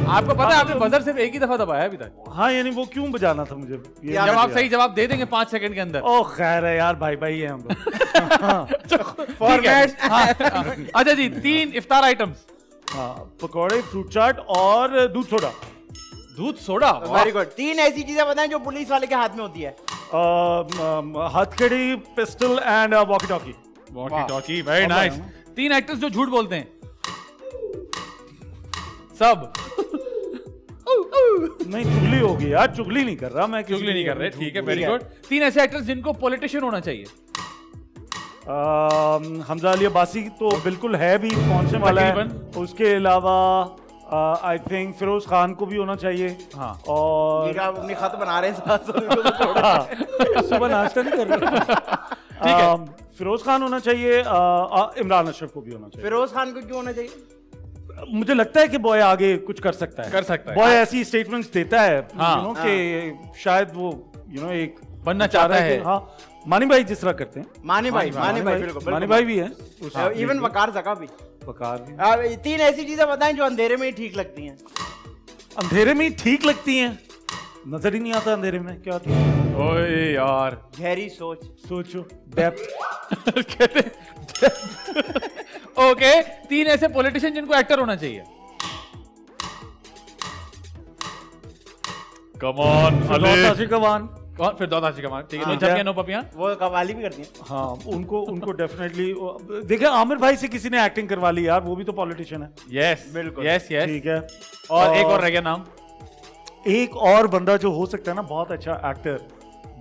आपको पता है आपने बजर सिर्फ एक ही दफा दबाया है अभी तक। हाँ, यानी वो क्यों बजाना था मुझे? ये यार, जब आप यार। सही जवाब दे देंगे 5 सेकंड के अंदर। ओ खैर है यार, भाई भाई है हम लोग। ठीक है। हाँ, हाँ। अच्छा जी, 3 इफ्तार आइटम्स। हाँ, पकौड़े, फ्रूट चाट और दूध सोडा। दूध सोडा। Very good. 3 ऐसी चीजें बताएं जो पुलिस वाले के हाथ में होती है। हथकड़ी, pistol and walkie talkie. Walkie talkie, very अब नाइस। आया 3 एक्टर्स जो झूठ बोलते हैं। सब। नहीं, चुगली होगी यार, चुगली नहीं कर रहा मैं, चुगली नहीं कर रहे। ठीक है, वेरी ठीक है। गुड। 3 ऐसे एक्टर्स जिनको पॉलिटिशियन होना चाहिए। हमजा अली अब्बासी तो बिल्कुल है भी, पहुंचने वाला है। तकरीबन। उसके अलावा आई थिंक फिरोज खान को भी होना चाहिए। हाँ। और आप अपनी खत बना रहे हैं साथ। सुबह नाश्ता नहीं कर रहे। ठीक है। फिरोज खान होना चाहिए, इमरान अशरफ को भी होना चाहिए। फिरोज खान को क्यों होना चाहिए? मुझे लगता है कि बॉय आगे कुछ कर सकता है। कर सकता है। बॉय ऐसी स्टेटमेंट्स देता है, हाँ। you know, कि शायद वो एक बनना चाह चाहता रहा है। कि हाँ, मानी भाई जिस तरह करते हैं। मानी भाई, मानी भाई, बिल्कुल मानी बिल्कुल। भाई भी है, इवन वकार जका भी। वकार भी। 3 ऐसी चीजें बताएं जो अंधेरे में ही ठीक लगती हैं। अंधेरे में ठीक लगती हैं, नजर ही नहीं आता अंधेरे में क्या होती है। ओए यार। गहरी सोच। सोचो, डेप्थ। कहते ओके। 3 ऐसे पॉलिटिशियन जिनको एक्टर होना चाहिए। कम ऑन आशिक कवान, और फिर दौदा शिकमार, ठीक है, नो हाँ। छपियां नो पपियां। वो कवाली भी करती हैं। हाँ उनको डेफिनेटली देखिए आमिर भाई से किसी ने एक्टिंग करवा ली यार, वो भी तो पॉलिटिशियन है। यस बिल्कुल। Yes yes. ठीक है। और एक और रह गया नाम। एक और बंदा जो हो सकता है ना बहुत अच्छा एक्टर,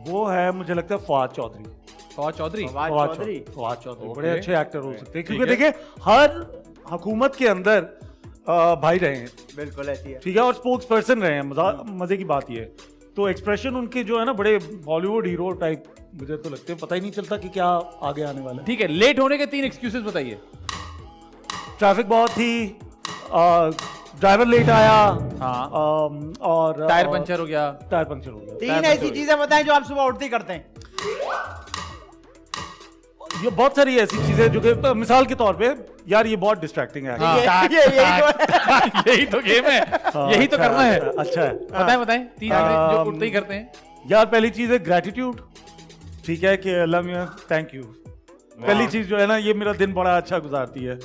वो है मुझे लगता है फवाद चौधरी। फवाद चौधरी। फवाद चौधरी। फवाद चौधरी ओके। बड़े अच्छे एक्टर हो सकते हैं, ठीक क्योंकि है। देखिए हर हुकूमत के अंदर भाई रहे हैं, बिल्कुल ऐसी है। ठीक है, और स्पोक्स पर्सन रहे हैं। मजे की बात ये है, तो एक्सप्रेशन उनके जो है ना बड़े बॉलीवुड हीरो टाइप मुझे तो लगते हैं, पता ही नहीं चलता कि क्या आगे आने वाला है। ठीक है, लेट होने के 3 एक्सक्यूजेस बताइए। ट्रैफिक बहुत थी, ड्राइवर लेट आया, हाँ। और टायर पंचर हो गया। टायर पंचर हो गया। 3 ऐसी चीजें बताएं जो आप सुबह उठते ही करते हैं। ये बहुत सारी ऐसी चीजें जो कि मिसाल के तौर पे यार ये बहुत डिस्ट्रैक्टिंग है। हाँ। यही तो गेम है, हाँ, यही तो अच्छा करना है। अच्छा है। बताएं बताएं 3 जो उठते ही करते हैं। यार पहली चीज है ग्रेटिट्यूड, ठीक है, कि अल्लाह मियां थैंक यू। पहली चीज जो है ना ये मेरा दिन बड़ा अच्छा गुजारती है।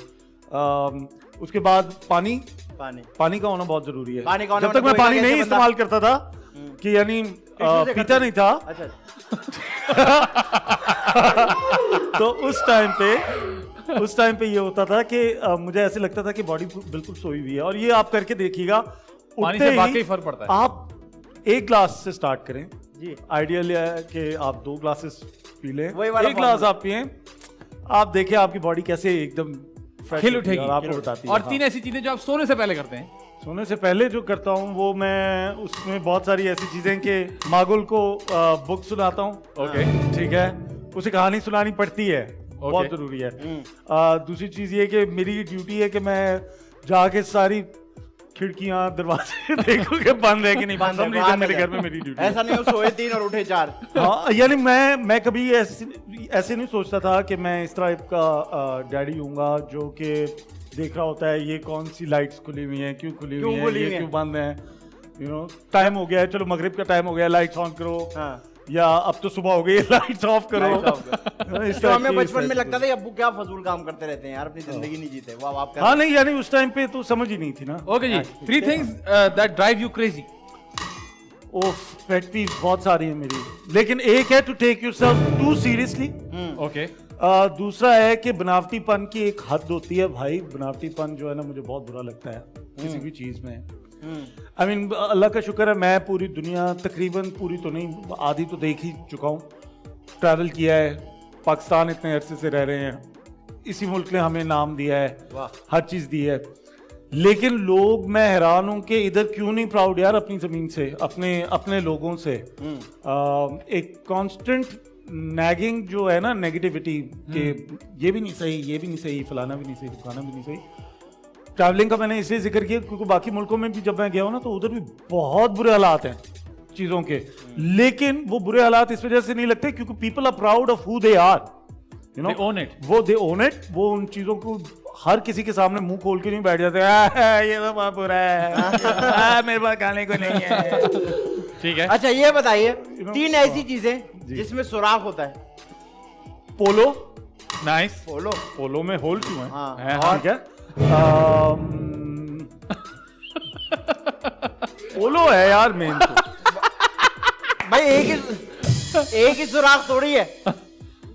उसके बाद पानी का होना बहुत जरूरी है। पानी का होना जब तक मतलब मैं कोई पानी कैसे नहीं बंदा- इस्तेमाल करता था कि यानी पीता नहीं था, अच्छा। तो उस टाइम पे ये होता था कि मुझे ऐसे लगता था कि बॉडी बिल्कुल सोई हुई है। और ये आप करके देखिएगा, पानी उठते से ही वाकई फर्क पड़ता है। आप 1 ग्लास से स्टार्ट करें जी। आइडियल है कि आप 2 ग्लासेस पी लें। वही वाला 1 ग्लास formula। आप पिए, आप देखिए आपकी बॉडी कैसे एकदम fresh खिल होती है उठेगी और आपको बताती है। और हाँ। 3 ऐसी चीजें जो आप सोने से पहले करते हैं। सोने से पहले जो करता हूँ वो मैं उसमें बहुत सारी ऐसी चीजें कि मागुल को बुक सुनाता हूँ। ओके। ठीक है, उसे कहानी सुनानी पड़ती है, बहुत जरूरी है। दूसरी चीज ये कि मेरी ड्यूटी है कि मैं जाके सारी खिड़कियां दरवाजे देखूं कि बंद है कि नहीं। बंद है, some बाहर reason मेरे ना घर में जाए। मेरी ड्यूटी ऐसा नहीं हो सोए 3 और उठे 4। हाँ, यानी मैं कभी ऐसे नहीं सोचता था कि मैं इस टाइप का डैडी हूँगा जो कि देख रहा होता है ये कौन सी लाइट्स खुली हुई हैं, क्यों खुली हुई हैं, ये क्यों बंद है, यू नो टाइम हो गया है, चलो मगरिब का टाइम हो गया, लाइट्स ऑन करो। हाँ। या अब तो सुबह हो गई, लाइट्स ऑफ करो। इस तो टाइप हमें की- बचपन में लगता था ये अब्बू क्या फजूल काम करते रहते हैं यार, अपनी जिंदगी नहीं जीते। वाह आप हाँ नहीं, यानी उस टाइम पे तो समझ ही नहीं थी ना। ओके जी, 3 things that drive you crazy. ओफ, पेट पीव्स बहुत सारी है मेरी, लेकिन एक है to take yourself too seriously. Okay. दूसरा है कि बनावटीपन की एक हद होती है भाई। बनावटीपन जो है ना मुझे बहुत बुरा लगता है किसी भी चीज में। आई मीन अल्लाह का शुक्र है मैं पूरी दुनिया, तकरीबन पूरी तो नहीं, आधी तो देख ही चुका हूँ, ट्रैवल किया है। पाकिस्तान इतने अरसे से रह रहे हैं, इसी मुल्क ने हमें नाम दिया है, हर चीज़ दी है। लेकिन लोग, मैं हैरान हूँ कि इधर क्यों नहीं प्राउड यार अपनी ज़मीन से, अपने लोगों से। एक कांस्टेंट नैगिंग जो है ना, नेगेटिविटी के ये भी नहीं सही, ये भी नहीं सही, फलाना भी नहीं सही, फलाना भी नहीं सही। ट्रैवलिंग का मैंने इसलिए जिक्र किया क्योंकि बाकी मुल्कों में भी जब मैं गया हूँ ना तो उधर भी बहुत बुरे हालात हैं चीज़ों के। लेकिन वो बुरे हालात इस वजह से नहीं लगते क्योंकि people are proud of who they are, you know, They own it. They own it. वो उन चीज़ों को हर किसी के सामने मुंह खोल के नहीं बैठ जाते, ये तो बहुत बुरा है, मेरे पास खाने को नहीं है। ठीक है। अच्छा ये बताइए 3 ऐसी चीजें जिसमें सुराख होता है। पोलो, नाइस। पोलो में होल क्यों है? हाँ। है, और? ठीक है। पोलो है यार मेन तो। भाई एक ही सुराख थोड़ी है।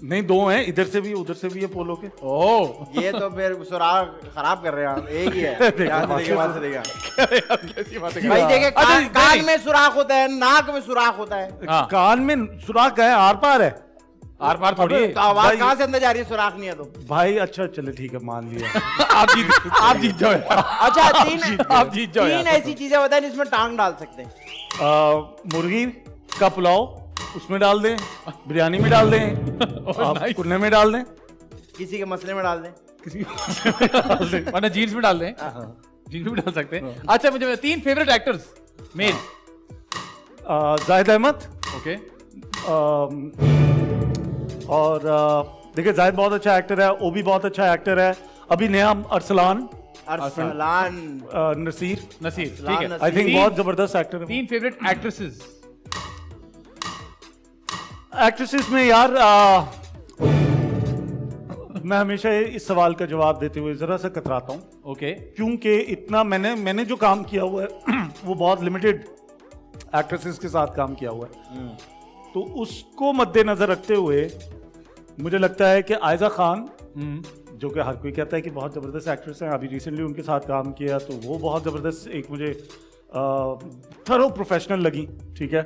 नहीं, 2 हैं, इधर से भी उधर से भी है पोलो के। ओह, ये तो फिर सुराख खराब कर रहे हैं आप। एक ही है। ध्यान से देखिए, बात से देखिए। कैसी बातें भाई देखिए अच्छा, कान में सुराख होता है, नाक में सुराख होता है, हाँ। कान में सुराख है, आर पार है आर पार थोड़ी है। तो आवाज भाई- कहाँ से अंदर जा रही है सुराख नहीं है तो। भाई। अच्छा चले ठीक है, मान लिया। आप जीत जाओ यार। अच्छा आप जीत जाओ 3 यार। ऐसी चीजें बताएं जिसमें टांग डाल सकते हैं। मुर्गी का पुलाव उसमें डाल दें, बिरयानी में डाल दें, आप nice. कुन्ने में डाल दें, किसी के मसले में डाल दें। किसी में डाल दें। वरना जीन्स में डाल दें, जीन्स में डाल सकते हैं। अच्छा मुझे 3 favourite actors male. Zahid Ahmed, okay. और देखिए जाहिद बहुत अच्छा एक्टर है, वो भी बहुत अच्छा एक्टर है। अभी नया अरसलान नसीर, ठीक है। आई थिंक बहुत जबरदस्त एक्टर है। 3 फेवरेट एक्ट्रेसेस। एक्ट्रेसेस में यार मैं हमेशा इस सवाल का जवाब देते हुए जरा सा कतराता हूँ। ओके। क्योंकि इतना मैंने जो काम किया हुआ है वो बहुत लिमिटेड एक्ट्रेसेस के साथ काम किया हुआ है। तो उसको मद्देनजर रखते हुए मुझे लगता है कि आयजा खान, जो कि हर कोई कहता है कि बहुत ज़बरदस्त एक्ट्रेस हैं, अभी रिसेंटली उनके साथ काम किया तो वो बहुत ज़बरदस्त एक मुझे थरो प्रोफेशनल लगी, ठीक है।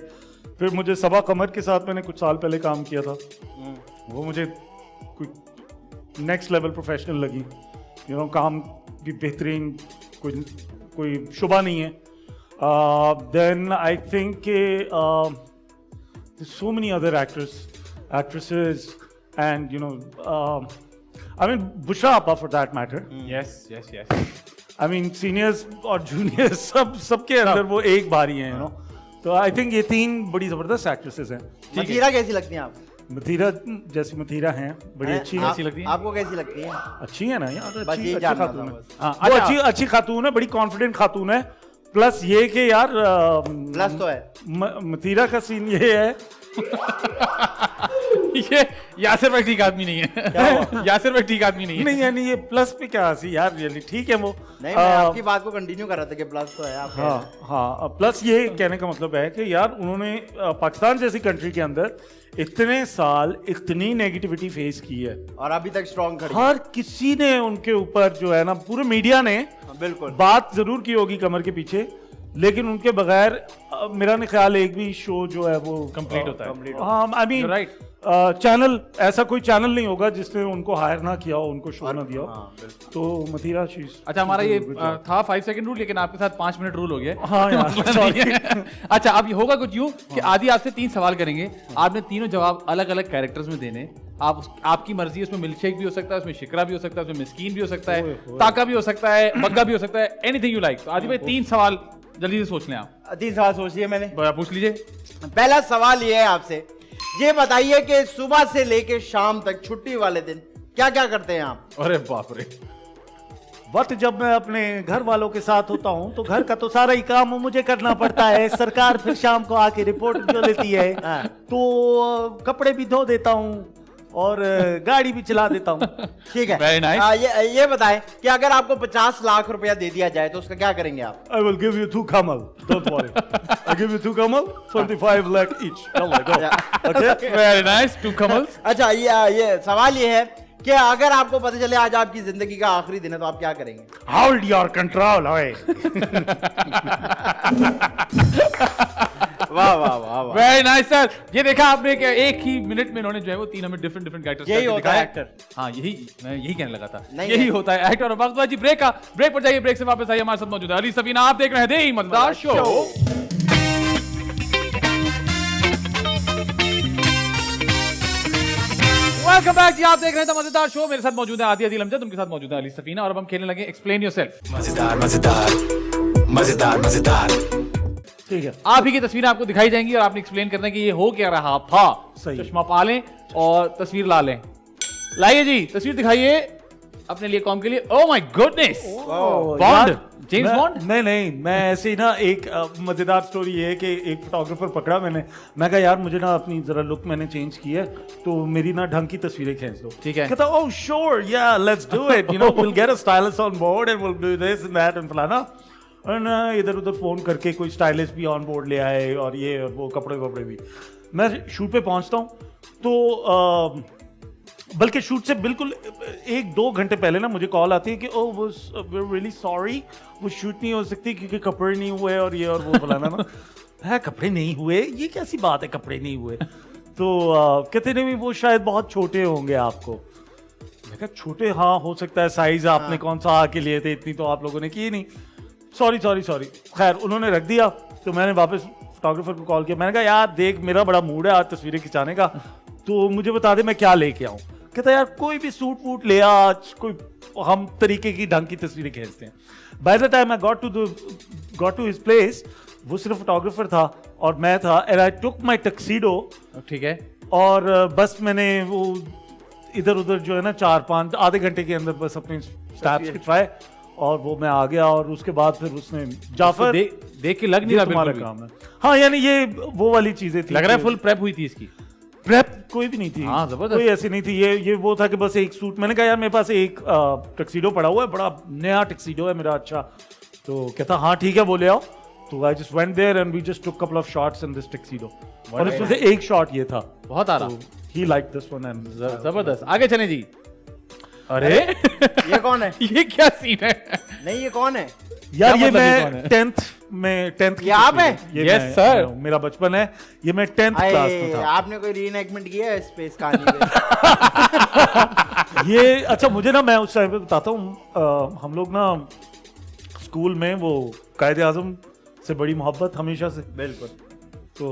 फिर मुझे सबा कमर के साथ मैंने कुछ साल पहले काम किया था, वो मुझे कोई नेक्स्ट लेवल प्रोफेशनल लगी, यू नो, काम भी बेहतरीन, कोई शुबा नहीं है। Then I think so many other actresses and you know I mean Bushra Appa for that matter. Yes. I mean seniors और juniors सबके अंदर वो एक बारी हैं, you know. तो I think ये 3 बड़ी जबरदस्त actresses हैं। मथीरा कैसी लगती हैं आप? मथीरा जैसी मथीरा हैं, बड़ी अच्छी हैं। कैसी लगती हैं? आपको कैसी लगती है? अच्छी है ना यार, बस ये अच्छी जानना खातून था है। बस। हाँ, वो अच्छी खातून है, बड़ी कॉन्फिडेंट खातून है। प्लस ये कि यार प्लस तो है। मथीरा का सीन ये है ये यासिर भाई ठीक आदमी नहीं है। यासिर भाई ठीक आदमी नहीं है। नहीं यानी ये प्लस पे क्या हंसी यार, रियली ठीक है वो। नहीं, मैं आपकी बात को कंटिन्यू कर रहा था कि प्लस तो है आप। हाँ, प्लस ये कहने का मतलब है कि यार उन्होंने पाकिस्तान जैसी कंट्री के अंदर इतने साल इतनी नेगेटिविटी फेस की है और अभी तक स्ट्रॉन्ग खड़ी। हर किसी ने उनके ऊपर जो है ना, पूरे मीडिया ने बिल्कुल बात जरूर की होगी कमर के पीछे, लेकिन उनके बगैर मेरा नहीं ख्याल एक भी शो जो है वो कंप्लीट होता है। हाँ, आई मीन राइट। चैनल, ऐसा कोई चैनल नहीं होगा जिसने उनको हायर ना किया हो, उनको शो ना दिया हो। बिल्कुल। तो मथीरा शीश। अच्छा, हमारा ये था 5 सेकंड रूल, लेकिन आपके साथ 5 मिनट रूल हो गया। हाँ यार, sorry। अच्छा, अब ये होगा कुछ यूं कि आदि आपसे 3 सवाल करेंगे, आपने तीनों जवाब अलग अलग कैरेक्टर्स में देने। आपकी मर्जी, उसमें मिल्कशेक भी हो सकता है, उसमें शिकरा भी हो सकता है, उसमें मिस्कीन भी हो सकता है, ताका भी हो सकता है, बग्गा भी हो सकता है, एनीथिंग यू लाइक। तो आदि भाई 3 सवाल जल्दी से सोच लें आप। 3 सवाल सोच लिए मैंने। पूछ लीजिए। पहला सवाल ये है आपसे, ये बताइए कि सुबह से लेके शाम तक छुट्टी वाले दिन क्या क्या करते हैं आप? अरे बाप रे। वक्त जब मैं अपने घर वालों के साथ होता हूँ तो घर का तो सारा ही काम मुझे करना पड़ता है। सरकार फिर शाम को आके रिपोर्ट जो लेती है, तो कपड़े भी धो देता हूँ और गाड़ी भी चला देता हूँ। ठीक है, Very nice. ये बताएं कि अगर आपको 50 लाख रुपया दे दिया जाए तो उसका क्या करेंगे आप? I will give you 2 camel. Don't worry. I give you 2 camel, 25 lakh each. Come on, go. Okay. Very nice, 2 Kamal's. अच्छा, ये सवाल ये है कि अगर आपको पता चले आज आपकी जिंदगी का आखिरी दिन है तो आप क्या करेंगे? Hold your control, ओए। वाह वाह वाह वाह। Very nice sir. ये देखा आपने कि एक ही मिनट में इन्होंने जो है वो 3 हमें डिफरेंट कैरेक्टर्स यही होता है एक्टर। हाँ, मैं यही कहने लगा था, नहीं यही है। होता है एक्टर। और वक्त जी ब्रेक पर जाइए, ब्रेक से वापस आइए, हमारे साथ मौजूद है अली सफीना। आप देख रहे हैं दे मजेदार शो। वेलकम बैक जी, आप देख रहे हैं मजेदार शो। मेरे साथ मौजूद है आदि अमजद, उनके साथ मौजूद है अली सफीना, और अब हम खेलने लगे एक्सप्लेन योरसेल्फ। मजेदार मजेदार मजेदार मजेदार। ठीक है, आप ही की तस्वीरें आपको दिखाई जाएंगी और आपने एक्सप्लेन करना है कि ये हो क्या रहा था। सही। चश्मा पा लें और तस्वीर ला लें। लाइए जी, तस्वीर दिखाइए अपने लिए, कॉम के लिए। Oh my goodness, bond, James bond. नहीं, मैं ऐसे ही ना, एक मजेदार स्टोरी ये है कि एक फोटोग्राफर पकड़ा मैं कहा यार मुझे ना अपनी जरा लुक मैंने चेंज की है, तो मेरी ना ढंग की तस्वीरें खींच दो। ठीक है। कहता ओह श्योर, या let's do it, you no, will get a stylist on board and will do this and that and फलाना। और इधर उधर फोन करके कोई स्टाइलिस्ट भी ऑन बोर्ड ले आए, और ये और वो, कपड़े भी। मैं शूट पे पहुंचता हूँ तो बल्कि शूट से बिल्कुल 1-2 घंटे पहले ना मुझे कॉल आती है कि ओह वो रियली सॉरी, वो शूट नहीं हो सकती क्योंकि कपड़े नहीं हुए, और ये और वो फलाना ना। है, कपड़े नहीं हुए, ये कैसी बात है, कपड़े नहीं हुए? तो कहते नहीं, वो शायद बहुत छोटे होंगे आपको। मैं कहा छोटे, हाँ हो सकता है, साइज आपने कौन सा आके लिए थे, इतनी तो आप लोगों ने की नहीं। सॉरी। खैर उन्होंने रख दिया, तो मैंने वापस फोटोग्राफर को कॉल किया। मैंने कहा यार देख, मेरा बड़ा मूड है आज तस्वीरें खिंचाने का, तो मुझे बता दे मैं क्या लेके आऊँ। कहता यार कोई भी सूट वूट ले, आज कोई हम तरीके की ढंग की तस्वीरें खींचते हैं। By the time I got to his place, वो सिर्फ फोटोग्राफर था और मैं था, and I took my tuxedo. ठीक है। और बस मैंने वो इधर उधर जो है ना 4-5 आधे घंटे के अंदर बस अपने स्टैप्स खिंचवाए, और वो मैं आ गया। और उसके बाद फिर उसने जाफर देख के लग नहीं रहा तुम्हारा बिल्कुल भी। काम है। हाँ, यानी ये वो वाली चीजें थी, लग रहा है फुल प्रेप हुई थी इसकी। प्रेप कोई भी नहीं थी। हाँ, जबरदस्त। कोई ऐसी नहीं थी। ये वो था कि बस एक सूट। मैंने कहा यार मेरे पास एक टक्सीडो पड़ा हुआ है, बड़ा नया टक्सीडो है मेरा, अच्छा। तो कहता हाँ ठीक है, वो ले आओ। तो I just went there and we just took couple of shots in this tuxedo और इसमें से एक शॉट ये था, बहुत आ रहा, ही लाइक दिस वन एंड जबरदस्त। आगे चलें जी। अरे ये कौन है? ये क्या सीन है? नहीं, ये कौन है? यार क्या ये मतलब ये कौन मैं है? 10th ये आप हैं? Yes, sir. मेरा बचपन है, ये मैं 10th क्लास में आए, था। आपने कोई रीएनैक्टमेंट किया है स्पेस कहानी पे? ये अच्छा मुझे ना, मैं उस टाइम पे बताता हूँ, हम लोग ना स्कूल में वो कायदे आजम से बड़ी मोहब्बत हमेशा से, बिल्कुल। तो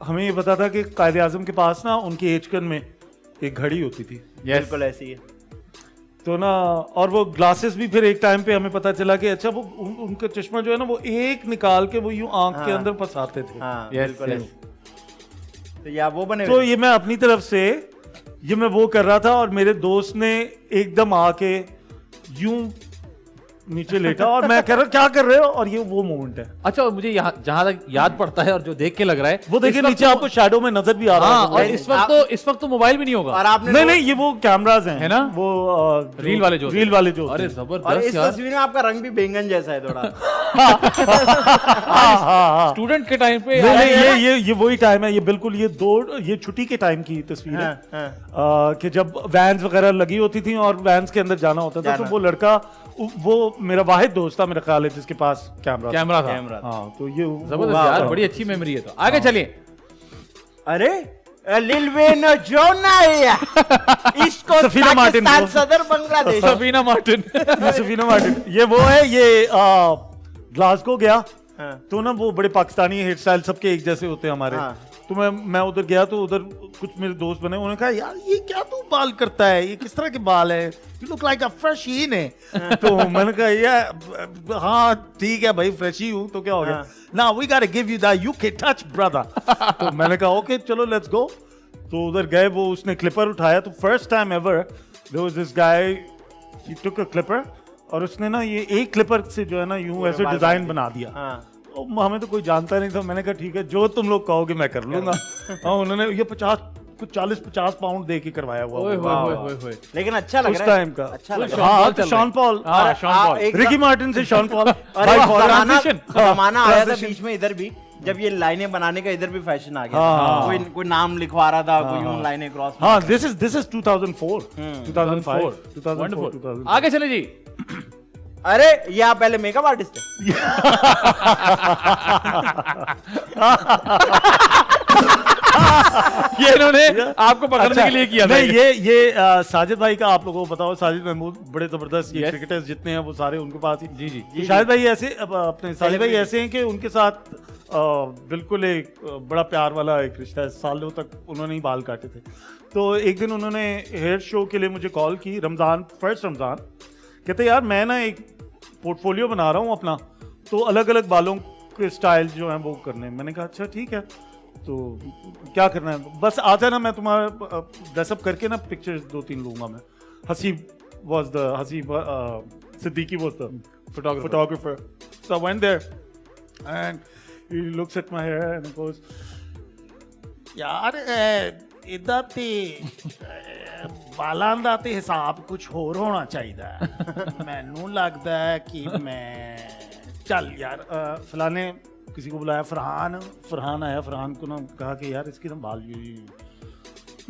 हमें ये पता था कि कायदे आजम के पास ना उनकी एचकन में एक घड़ी होती थी, बिल्कुल ऐसी है। तो ना और वो ग्लासेस भी फिर एक टाइम पे हमें पता चला कि अच्छा वो उनका चश्मा जो है ना वो एक निकाल के वो यूं आंख के हाँ। अंदर फंसाते थे। हाँ, Yes, बिल्कुल yes. ऐसी। तो या वो बने तो ये मैं अपनी तरफ से ये मैं वो कर रहा था और मेरे दोस्त ने एकदम आके यूं नीचे लेटा और मैं कह रहा क्या कर रहे हो, और ये वो मोमेंट है। अच्छा, और मुझे यहाँ जहां तक याद पड़ता है और जो देख के लग रहा है, वो देखिए इस वक्त नीचे तो- आपको शैडो में नजर भी आ रहा हाँ, है। और इस वक्त तो मोबाइल भी नहीं होगा। और आपने नहीं नहीं, ये वो कैमराज हैं, है ना? वो रील वाले जो रील वाले जो अरे होते हैं। और जबरदस्त इस यार। तस्वीर में आपका रंग भी बैंगन जैसा है थोड़ा। हाँ, हाँ, हाँ। स्टूडेंट के टाइम पे नहीं नहीं, ये वही टाइम है, ये बिल्कुल ये छुट्टी के टाइम की तस्वीर है। हाँ, हाँ। कि जब वैन्स वगैरह लगी होती थी और वैन्स के अंदर जाना होता था, तो जाना। वो लड़का वो मेरा वाहिद दोस्त था मेरा ख्याल है जिसके पास कैमरा कैमरा था। कैमरा। हाँ, तो ये जबरदस्त वाह, यार, वाह। बड़ी अच्छी मेमोरी है। तो आगे चलिए। अरे लिल वेन जोनाया, इसको सफीना मार्टिन पाकिस्तान को। सदर बांग्लादेश। सबीना मार्टिन। ये सफीना मार्टिन, ये वो है, ये ग्लासगो गया हाँ। तो ना वो बड़े पाकिस्तानी हेयर स्टाइल सबके एक जैसे होते हैं हमारे। हाँ। तो मैं उधर गया तो उधर कुछ मेरे दोस्त बने, उन्होंने कहा यार ये क्या तू बाल करता है, ये किस तरह के बाल है, you look like a fresh ही ने। तो मैंने कहा यार हाँ ठीक है भाई, फ्रेश ही हूँ, तो क्या हो गया, ना we got to give you the UK touch brother. तो मैंने कहा ओके चलो लेट्स गो। तो उधर गए, वो उसने क्लिपर उठाया, तो first time ever there was this guy, he took a clipper और उसने ना ये एक क्लिपर से जो है ना यूं ऐसे डिजाइन बना दिया। हाँ। तो हमें तो कोई जानता नहीं था, मैंने कहा ठीक है जो तुम लोग कहोगे मैं कर लूंगा। हाँ, उन्होंने ये 40-50 पाउंड दे के करवाया हुआ ओए वो। होए होए होए। लेकिन अच्छा लग उस रहा है। टाइम का। अच्छा लग शॉन रहा है। पॉल हाँ, चल तो शॉन पॉल, हाँ, शॉन पॉल। एक रिकी मार्टिन से शॉन पॉल। अरे भाई, जमाना transition। जमाना आया था Transition। बीच में इधर भी, जब ये लाइनें बनाने का इधर भी फैशन आ गया। हाँ। कोई नाम लिखवा रहा था, कोई यूं लाइनें क्रॉस। हाँ, this is 2004, 2005, 2004, Wonderful। 2005। आगे चले जी। अरे ये आप पहले मेकअप आर्टिस्ट थे? ये इन्होंने आपको पकड़ने के लिए किया था। नहीं, ये साजिद भाई का आप लोगों को बताओ, साजिद महमूद बड़े जबरदस्त ये क्रिकेटर्स जितने हैं वो सारे उनके पास ही। जी, जी। तो शाहिद भाई ऐसे अपने साजिद भाई ऐसे हैं कि उनके साथ बिल्कुल एक बड़ा प्यार वाला एक रिश्ता है, सालों तक उन्होंने ही बाल काटे थे। तो एक दिन उन्होंने हेयर शो के लिए मुझे कॉल की, फर्स्ट रमजान, कहते यार मैं ना एक पोर्टफोलियो बना रहा हूँ अपना, तो अलग अलग बालों के स्टाइल जो हैं वो करने। मैंने कहा अच्छा ठीक है, तो क्या करना है, बस आता है ना मैं तुम्हारा ड्रेसअप करके ना पिक्चर्स 2-3 लूंगा मैं। Haseeb Siddiqui was the photographer. So I went there and he looks at my hair and he goes, यार इधर ते बालां दा ते हिसाब कुछ होर होना चाहिए। मैनू लगता है कि मैं चल यार फलाने किसी को बुलाया, फरहान आया, फरहान को ना कहा कि यार इसकी ना बाल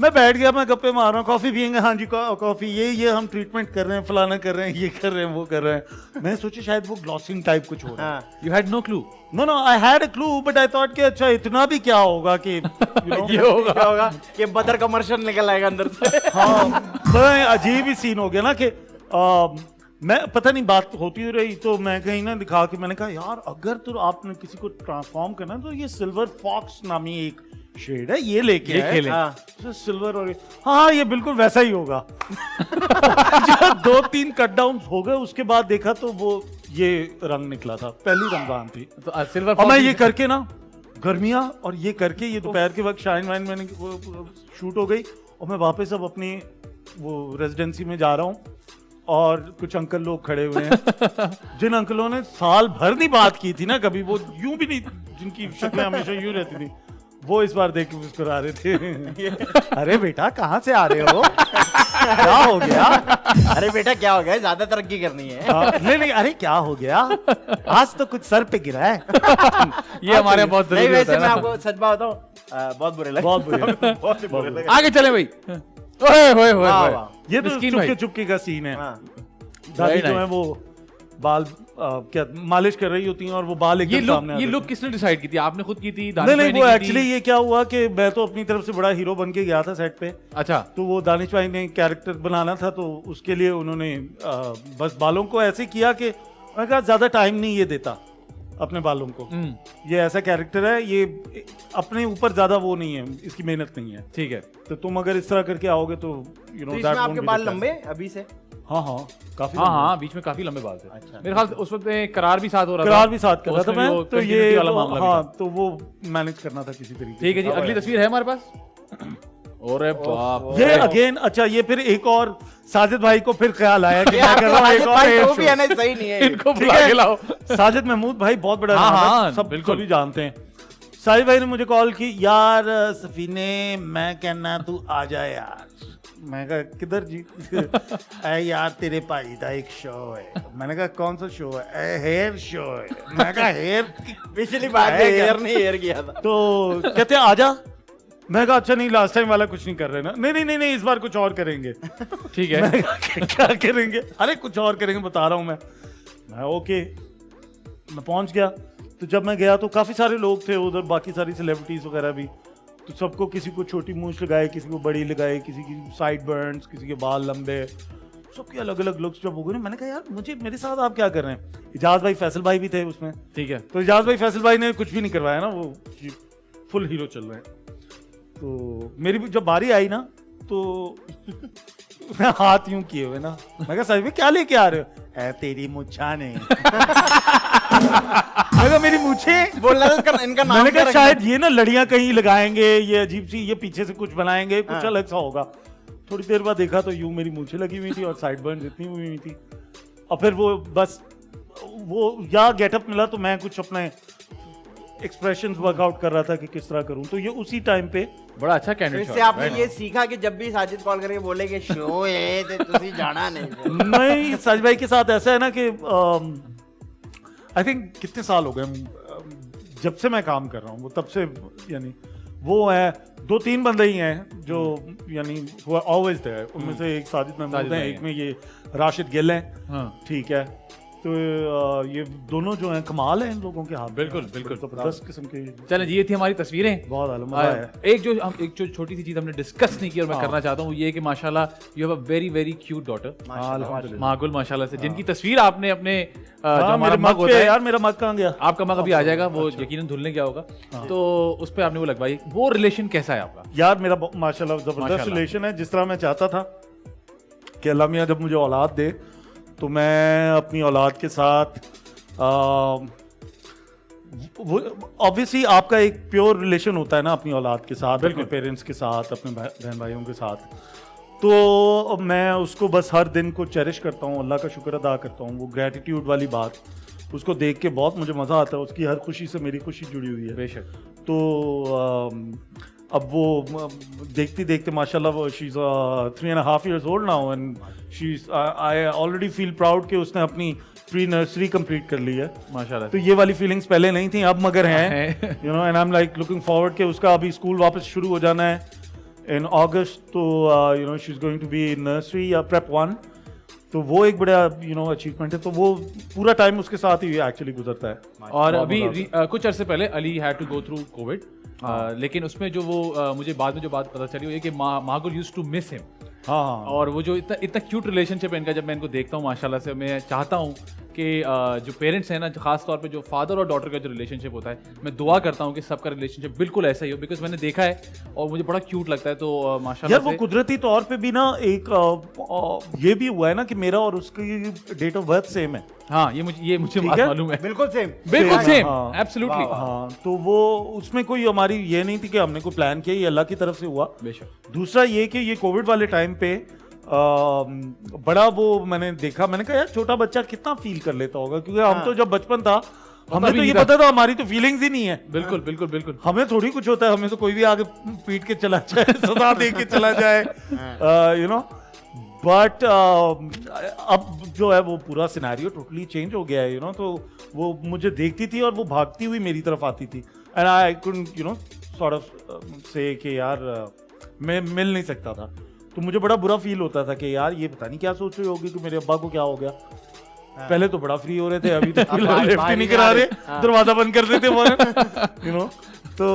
मैं बैठ गया, मैं गप्पे मार रहा हूँ, कॉफी पियेंगे, हाँ जी कॉफी, ये हम ट्रीटमेंट कर रहे हैं, फलाना कर रहे हैं, ये कर रहे हैं, वो कर रहे हैं। मैं सोचा शायद वो ग्लॉसिंग टाइप कुछ हो रहा है। You had no clue. No I had a clue but I thought कि अच्छा इतना भी क्या होगा कि ये होगा कि बदर कमर्शियल निकल आएगा अंदर से। हाँ, बड़ा अजीब ही सीन हो गया ना कि मैं पता नहीं बात होती रही, तो मैं कहीं ना दिखा के मैंने कहा यार अगर तो आपने किसी को ट्रांसफॉर्म करना तो ये सिल्वर फॉक्स नामी एक शेड है, ये लेके ये आए। खेलें। तो सिल्वर और हाँ ये बिल्कुल वैसा ही होगा। जो 2-3 कट डाउन हो गए उसके बाद देखा तो वो ये रंग निकला था, पहली रमजान थी। तो सिल्वर और मैं ये करके ना गर्मियाँ और ये करके ये दोपहर के वक्त शाइन वाइन मैंने शूट हो गई और मैं वापस अब अपनी वो रेजिडेंसी में जा रहा हूँ और कुछ अंकल लोग खड़े हुए हैं जिन अंकलों ने साल भर नहीं बात की थी ना कभी, वो यूं भी नहीं, जिनकी शक्लें हमेशा यूं रहती थी, वो इस बार देख के मुस्कुरा रहे थे। अरे बेटा कहाँ से आ रहे हो? क्या हो गया? अरे बेटा क्या हो गया, ज्यादा तरक्की करनी है। नहीं नहीं, अरे क्या हो गया? आज तो कुछ सर पे गिरा है। ये हमारे बहुत नहीं जरूरी होता वैसे है मैं ना। आपको सच बात बताऊं, बहुत बुरे लगे, बहुत बुरे। बहुत ही बुरे लगे। आगे चले भाई। ओए होए होए वाह, होए। वाह। ये तो मिस्कीन भाई। चुपके चुपके का सीन है। हाँ। दादी Very जो nice. है वो बाल क्या मालिश कर रही होती हैं और वो बाल ये एकदम लुक सामने आ ये जाते लुक हैं। किसने डिसाइड की थी? आपने खुद की थी? नहीं दानिश नहीं, भाई वो ने की थी? एक्चुअली ये क्या हुआ कि मैं तो अपनी तरफ से बड़ा हीरो बन के गया था सेट पे। अच्छा तो वो दानिश भाई ने कैरेक्टर बनाना था, तो उसके लिए उन्होंने बस बालों को ऐसे किया कि मैंने कहा ज्यादा टाइम नहीं ये देता अपने बालों को। ये ऐसा कैरेक्टर है, ये अपने ऊपर ज्यादा वो नहीं है, इसकी मेहनत नहीं है। ठीक है। तो तुम अगर इस तरह करके आओगे तो यू तो नो इसमें आपके बाल लंबे अभी से? हाँ हाँ काफी हाँ लंबे। हाँ बीच में काफी लंबे बाल थे। अच्छा। मेरे ख्याल से उस वक्त में करार भी साथ हो रहा था। करार भी साथ कर रहा था उसमें भी वो मैं, तो continuity ये वाला तो, मामला भी हाँ था। तो वो मैनेज करना था किसी तरीके ठीक है से। जी, अगली तस्वीर है हमारे पास। अरे बाप ये रे। अगेन अच्छा, ये फिर एक और साजिद भाई को फिर ख्याल आया कि ये मैं कर रहा हूँ एक आपके और भाई air तो भी show। है ना, सही नहीं है ये। इनको ठीक बुला है? के लाओ। साजिद महमूद भाई बहुत बड़ा हाँ, नाम है, हाँ, सब बिल्कुल। सभी जानते हैं। साजिद भाई ने मुझे कॉल की, यार सफीने मैं कहना तू आ जा यार। मैं कहा किधर जी? अरे यार तेरे भाई का एक शो है। मैंने कहा कौन सा शो है? हेयर शो है। मैं कहा हेयर? पिछली बार है क्या? हेयर नहीं हेयर किया था। तो कहते हैं आजा। मैं कहा अच्छा नहीं, लास्ट टाइम वाला कुछ नहीं कर रहे ना। नहीं नहीं नहीं नहीं, इस बार कुछ और करेंगे। ठीक है। मैं कहा, क्या करेंगे? अरे कुछ और करेंगे बता रहा हूँ मैं ओके। मैं पहुंच गया, तो जब मैं गया तो काफी सारे लोग थे उधर, बाकी सारी सेलिब्रिटीज वगैरह भी। तो सबको, किसी को छोटी मूंछ लगाए, किसी को बड़ी लगाई, किसी की साइड बर्न्स, किसी के बाल लंबे, सबके अलग अलग लुक्स जब हो गए। मैंने कहा यार मुझे, मेरे साथ आप क्या कर रहे हैं? इजाज भाई फैसल भाई भी थे उसमें। ठीक है। तो इजाज भाई फैसल भाई ने कुछ भी नहीं करवाया ना, वो फुल हीरो चल रहे हैं। तो मेरी भी जब बारी आई ना, तो मैं हाथ यूं किए हुए ना, मैं कहा सच में क्या लेके आ रहे हो? है तेरी मुच्छा नहीं। मैं कहा मेरी मूछे? बोल रहा था इनका नाम मैंने क्या कहा रखना शायद ये ना लड़ियां कहीं लगाएंगे, ये अजीब सी, ये पीछे से कुछ बनाएंगे, कुछ हाँ। अलग सा होगा। थोड़ी देर बाद देखा तो यूं मेरी मूछे लगी हुई थी और साइड बर्न इतनी हुई हुई थी। और फिर वो बस वो या गेटअप मिला तो मैं कुछ अपने एक्सप्रेशंस वर्कआउट कर रहा था कि किस तरह करूं। तो ये उसी टाइम पे बड़ा अच्छा तो कैंडिडेट इससे आपने ये सीखा कि जब भी साजिद कॉल करके बोले कि शो है तो तुसी जाना नहीं। नहीं, सच भाई के साथ ऐसा है ना कि आई थिंक कितने साल हो गए जब से मैं काम कर रहा हूँ, वो तब से, यानी वो है 2-3 बंदे ही हैं जो यानी ऑलवेज देयर। उनमें से एक साजिद महमूद साजिद है, भाई एक में ये राशिद गिल हैं। हाँ। ठीक है, तो ये दोनों जो हैं कमाल है इन लोगों के हाथ में। बिल्कुल, बिल्कुल। जबरदस्त किस्म के, चलें जी, ये थी हमारी तस्वीरें। बहुत आला मजा है। एक जो छोटी सी चीज हमने डिस्कस नहीं की और मैं करना चाहता हूँ, ये कि माशाल्लाह you have a very very cute daughter अल्हम्दुलिल्लाह। मागुल, माशाल्लाह से, जिनकी तस्वीर आपने अपने जो हाँ, हमारा मेरे मग मग होता पे है, यार, मेरा मग कहाँ गया? आपका मग अभी आ जाएगा, वो यकीनन धुलने गया होगा, तो उस पर आपने वो लगवाई। वो रिलेशन कैसा है आपका? यार मेरा माशाल्लाह जबरदस्त माशाल्लाह। रिलेशन है, जिस तरह मैं चाहता था कि अल्लाह मियाँ जब मुझे औलाद दे तो मैं अपनी औलाद के साथ वो ऑब्वियसली आपका एक प्योर रिलेशन होता है ना अपनी औलाद के साथ, अपने पेरेंट्स के साथ, अपने बहन भाइयों के साथ। तो मैं उसको बस हर दिन को चेरिश करता हूँ, अल्लाह का शुक्र अदा करता हूँ। वो ग्रेटिट्यूड वाली बात, उसको देख के बहुत मुझे मज़ा आता है। उसकी हर खुशी से मेरी खुशी जुड़ी हुई है। बेशक। तो अब वो देखते देखते माशाल्लाह वो she is 3.5 years old now and she's I already feel proud कि उसने अपनी प्री नर्सरी कंप्लीट कर ली है माशाल्लाह। तो ये वाली फीलिंग्स पहले नहीं थी, अब मगर हैं, you know. And I am like looking forward कि उसका अभी स्कूल वापस शुरू हो जाना है इन अगस्त, तो you know she is going to be in nursery या प्रेप 1, तो वो एक बड़ा यू नो अचीवमेंट है। तो वो पूरा टाइम उसके साथ ही एक्चुअली गुजरता है। और अभी कुछ अरसे पहले Ali had to go through Covid, लेकिन उसमें जो वो मुझे बाद में जो बात पता चली वो ये कि मागुल यूज्ड टू मिस हिम। हाँ और वो जो इतना क्यूट रिलेशनशिप है इनका, जब मैं इनको देखता हूँ माशाल्लाह से, मैं चाहता हूँ कि जो पेरेंट्स हैं ना, खास तौर पे जो फादर और डॉटर का जो रिलेशनशिप होता है, मैं दुआ करता हूँ कि सबका रिलेशनशिप बिल्कुल ऐसा ही हो, बिकॉज मैंने देखा है और मुझे बड़ा क्यूट लगता है। तो माशाल्लाह यार वो कुदरती तौर पे भी ना एक ये भी हुआ है ना कि मेरा और उसकी डेट ऑफ बर्थ सेम है। हाँ, ये मुझे ठीक बात है? मालूम है। बिल्कुल सेम। बिल्कुल सेम, हाँ। एब्सोल्युटली। हाँ, तो वो उसमें कोई हमारी ये नहीं थी कि हमने कोई प्लान किया, ये अल्लाह की तरफ से हुआ। बेशक। दूसरा ये कि ये कोविड वाले टाइम पे बड़ा वो मैंने देखा, मैंने कहा यार छोटा बच्चा कितना फील कर लेता होगा, क्योंकि हम तो जब बचपन था हमें भी तो ये नहीं था। पता था, हमारी तो फीलिंग्स ही नहीं है। बिल्कुल बिल्कुल बिल्कुल। हमें थोड़ी कुछ होता है, हमें तो कोई भी आगे पीट के चला जाए, सजा दे के चला जाए, यू नो। बट अब जो है वो पूरा सिनेरियो टोटली चेंज हो गया है, यू नो। तो वो मुझे देखती थी और वो भागती हुई मेरी तरफ आती थी, and I couldn't you know sort of से कि यार मैं मिल नहीं सकता था। तो मुझे बड़ा बुरा फील होता था कि यार ये पता नहीं क्या सोच रही होगी कि मेरे अब्बा को क्या हो गया। पहले तो बड़ा फ्री हो रहे थे, अभी तो लिफ्ट ही नहीं करा रहे, दरवाजा बंद कर देते यू नो। तो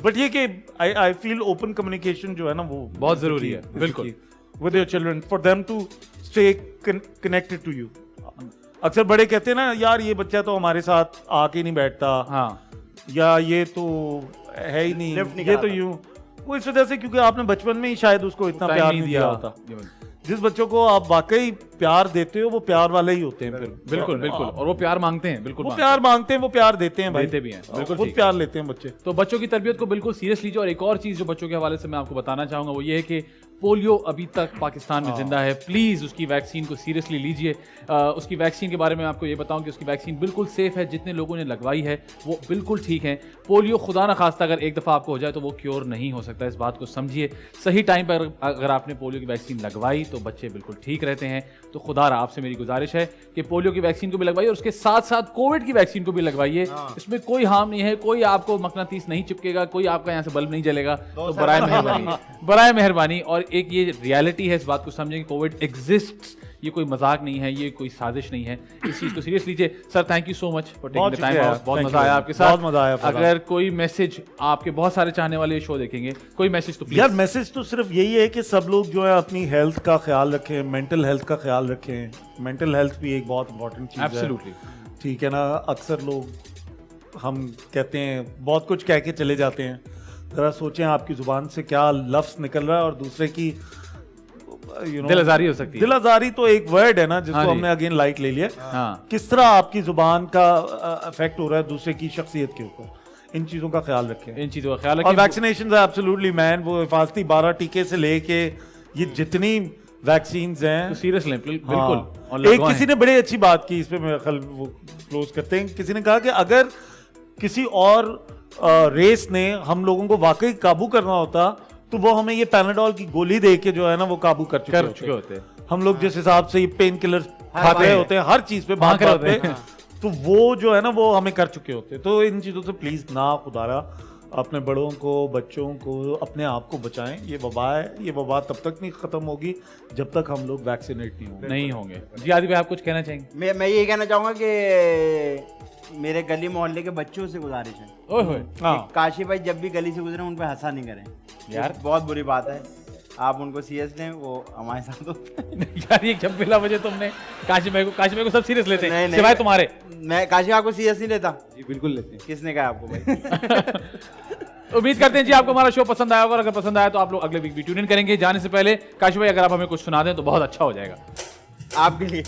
बट ये कि आई फील ओपन कम्युनिकेशन जो है ना वो बहुत जरूरी है, बिल्कुल। With your children for them to stay connected to you. अक्सर बड़े कहते हैं ना यार ये बच्चा तो हमारे साथ आके नहीं बैठता, हाँ, या ये तो है ही नहीं, ये तो यूं, वो इस वजह से क्योंकि आपने बचपन में ही शायद उसको इतना प्यार नहीं दिया होता। जिस बच्चों को आप वाकई प्यार देते हो वो प्यार वाले ही होते हैं फिर। बिल्कुल बिल्कुल, और वो प्यार मांगते हैं, बिल्कुल वो प्यार मांगते हैं, वो प्यार देते हैं भाई, देते भी हैं, बिल्कुल खुद ठीक। प्यार लेते हैं बच्चे। तो बच्चों की तरबियत को बिल्कुल सीरियस लीजिए। और एक और चीज जो बच्चों के हवाले से मैं आपको बताना चाहूंगा वो ये है कि पोलियो अभी तक पाकिस्तान में जिंदा है। प्लीज उसकी वैक्सीन को सीरियसली लीजिए। उसकी वैक्सीन के बारे में आपको ये बताऊं कि उसकी वैक्सीन बिल्कुल सेफ है, जितने लोगों ने लगवाई है वो बिल्कुल ठीक है। पोलियो खुदा ना खास्ता अगर एक दफा आपको हो जाए तो वो क्योर नहीं हो सकता, इस बात को समझिए। सही टाइम पर अगर आपने पोलियो की वैक्सीन लगवाई तो बच्चे बिल्कुल ठीक रहते हैं। तो खुदा आपसे मेरी गुजारिश है कि पोलियो की वैक्सीन को भी लगवाइए और उसके साथ साथ कोविड की वैक्सीन को भी लगवाइए। इसमें कोई हार्म नहीं है, कोई आपको मकनातीस नहीं चिपकेगा, कोई आपका यहाँ से बल्ब नहीं जलेगा। तो बराए मेहरबानी, बराए मेहरबानी। और एक ये रियलिटी है, इस बात को समझें कि कोविड एग्जिस्ट्स, ये कोई मजाक नहीं है, ये कोई साजिश नहीं है। इस चीज को सीरियस लीजिए। Sir thank you so much for taking the time, बहुत मजा आया आपके साथ, बहुत मजा आया। अगर कोई मैसेज, आपके बहुत सारे चाहने वाले शो देखेंगे, कोई मैसेज तो प्लीज। यार मैसेज तो सिर्फ यही है कि सब लोग जो है अपनी हेल्थ का ख्याल रखें, मेंटल हेल्थ का ख्याल रखें। मेंटल हेल्थ भी एक बहुत इंपॉर्टेंट चीज है। एब्सोल्युटली, ठीक है ना। अक्सर लोग हम कहते हैं बहुत कुछ कह के चले जाते हैं, जरा सोचें आपकी जुबान से क्या लफ्ज निकल रहा है और दूसरे की दिल आजारी हो सकती है। दिल आजारी तो एक वर्ड है ना जिसको हाँ जी। हमने अगेन लाइट ले लिया। हाँ, किस तरह आपकी जुबान का इफेक्ट हो रहा है दूसरे की शख्सियत के ऊपर, इन चीजों का ख्याल रखें। इन चीजों का ख्याल और रखें। वैक्सीनेशन एब्सोल्युटली मैन, वो हिफाजती 12 टीके से लेके ये जितनी वैक्सीन्स हैं तो सीरियस लें, बिल्कुल। हाँ। और एक लगवाएं। किसी ने बड़ी अच्छी बात की, इस पे मेरा ख्याल वो क्लोज करते हैं। किसी ने कहा कि अगर किसी और रेस ने हम लोगों को वाकई काबू करना होता तो वो हमें ये पैनाडोल की गोली दे के जो है ना वो काबू कर चुके होते। हम लोग जिस हिसाब से ये पेन किलर खाते रहे होते हैं हर चीज पे, बात भाग रहे पे, तो वो जो है ना वो हमें कर चुके होते। तो इन चीजों से प्लीज ना खुदारा अपने बड़ों को, बच्चों को, अपने आप को बचाएं। ये वबा है, ये वबा तब तक नहीं खत्म होगी जब तक हम लोग वैक्सीनेट नहीं होंगे। जी आदि भाई, आप कुछ कहना चाहेंगे? मैं ये कहना चाहूंगा कि मेरे गली मोहल्ले के बच्चों से गुजारिश है, ओए होए, हाँ। काशी भाई जब भी गली से गुजरे उन पे हंसा नहीं करें यार, बहुत बुरी बात है। आप उनको सीरियस लें, वो हमारे साथ होते हैं। यार ये जब मिला मुझे तुमने काशी भाई को सब सीरियस लेते हैं नहीं, सिवाय तुम्हारे। मैं काशी आपको सीरियस नहीं लेता। जी बिल्कुल लेते हैं। किसने कहा आपको भाई? उम्मीद करते हैं जी आपको हमारा शो पसंद आया होगा। अगर पसंद आया तो आप लोग अगले वीक भी ट्यून इन करेंगे। जाने से पहले काशी भाई अगर आप हमें कुछ सुना दें तो बहुत अच्छा हो जाएगा आपके लिए।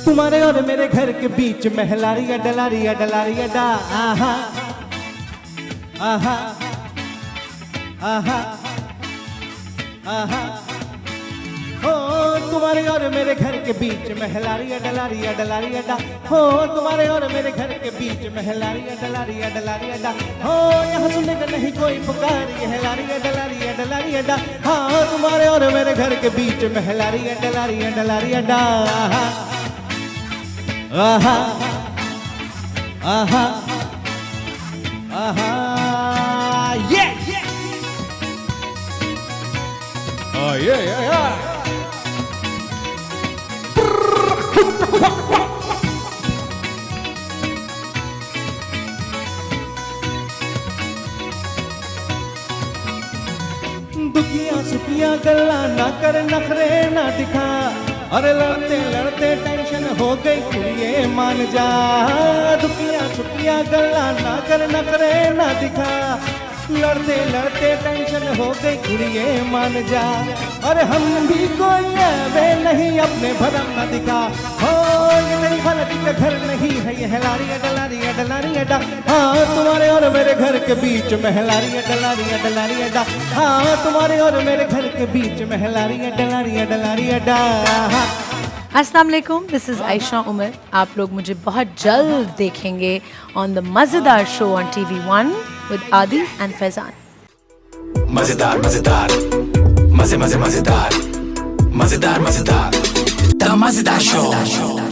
तुम्हारे और मेरे घर के बीच महलारिया डलारिया डलारिया डा आहा आहा आहा आहा हो तुम्हारे और मेरे घर के बीच महलारिया डलारिया डलारिया डा हो तुम्हारे और मेरे घर के बीच महलारिया डलारिया डलारिया डा हो यहाँ सुनेगा नहीं कोई पुकार ये लारिया डलारिया डलारिया डा हाँ तुम्हारे और मेरे घर के बीच महलारिया डलारिया डलारिया डा आहा आहा आहा ये दुखिया सुखिया गल्ला ना कर, नखरे ना दिखा, अरे लड़ते लड़ते टेंशन हो गई कुड़िए मान जा। दुखिया सुखिया गल्ला ना कर, नखरे ना दिखा, लड़ते लड़ते टेंशन हो गई कुड़िए मान जा। अरे हम भी कोई वे नहीं अपने भरम न दिखा, हो ये नहीं खाला जी का घर नहीं है ये हेलारी डलारी डलारी अड्डा। हाँ तुम्हारे और मेरे घर के बीच में हेलारी डलारी डलारी अड्डा। हाँ तुम्हारे और मेरे घर के बीच में हेलारी डलारी डलारी अड्डा। अस्सलाम वालेकुम, दिस इज़ आयशा उमर। आप लोग मुझे बहुत जल्द देखेंगे ऑन द मज़ेदार शो ऑन TV1 विद आदि एंड फैज़ान। मजेदार मजेदार मजे मजे मजेदार मजेदार मजेदार द मजेदार शो।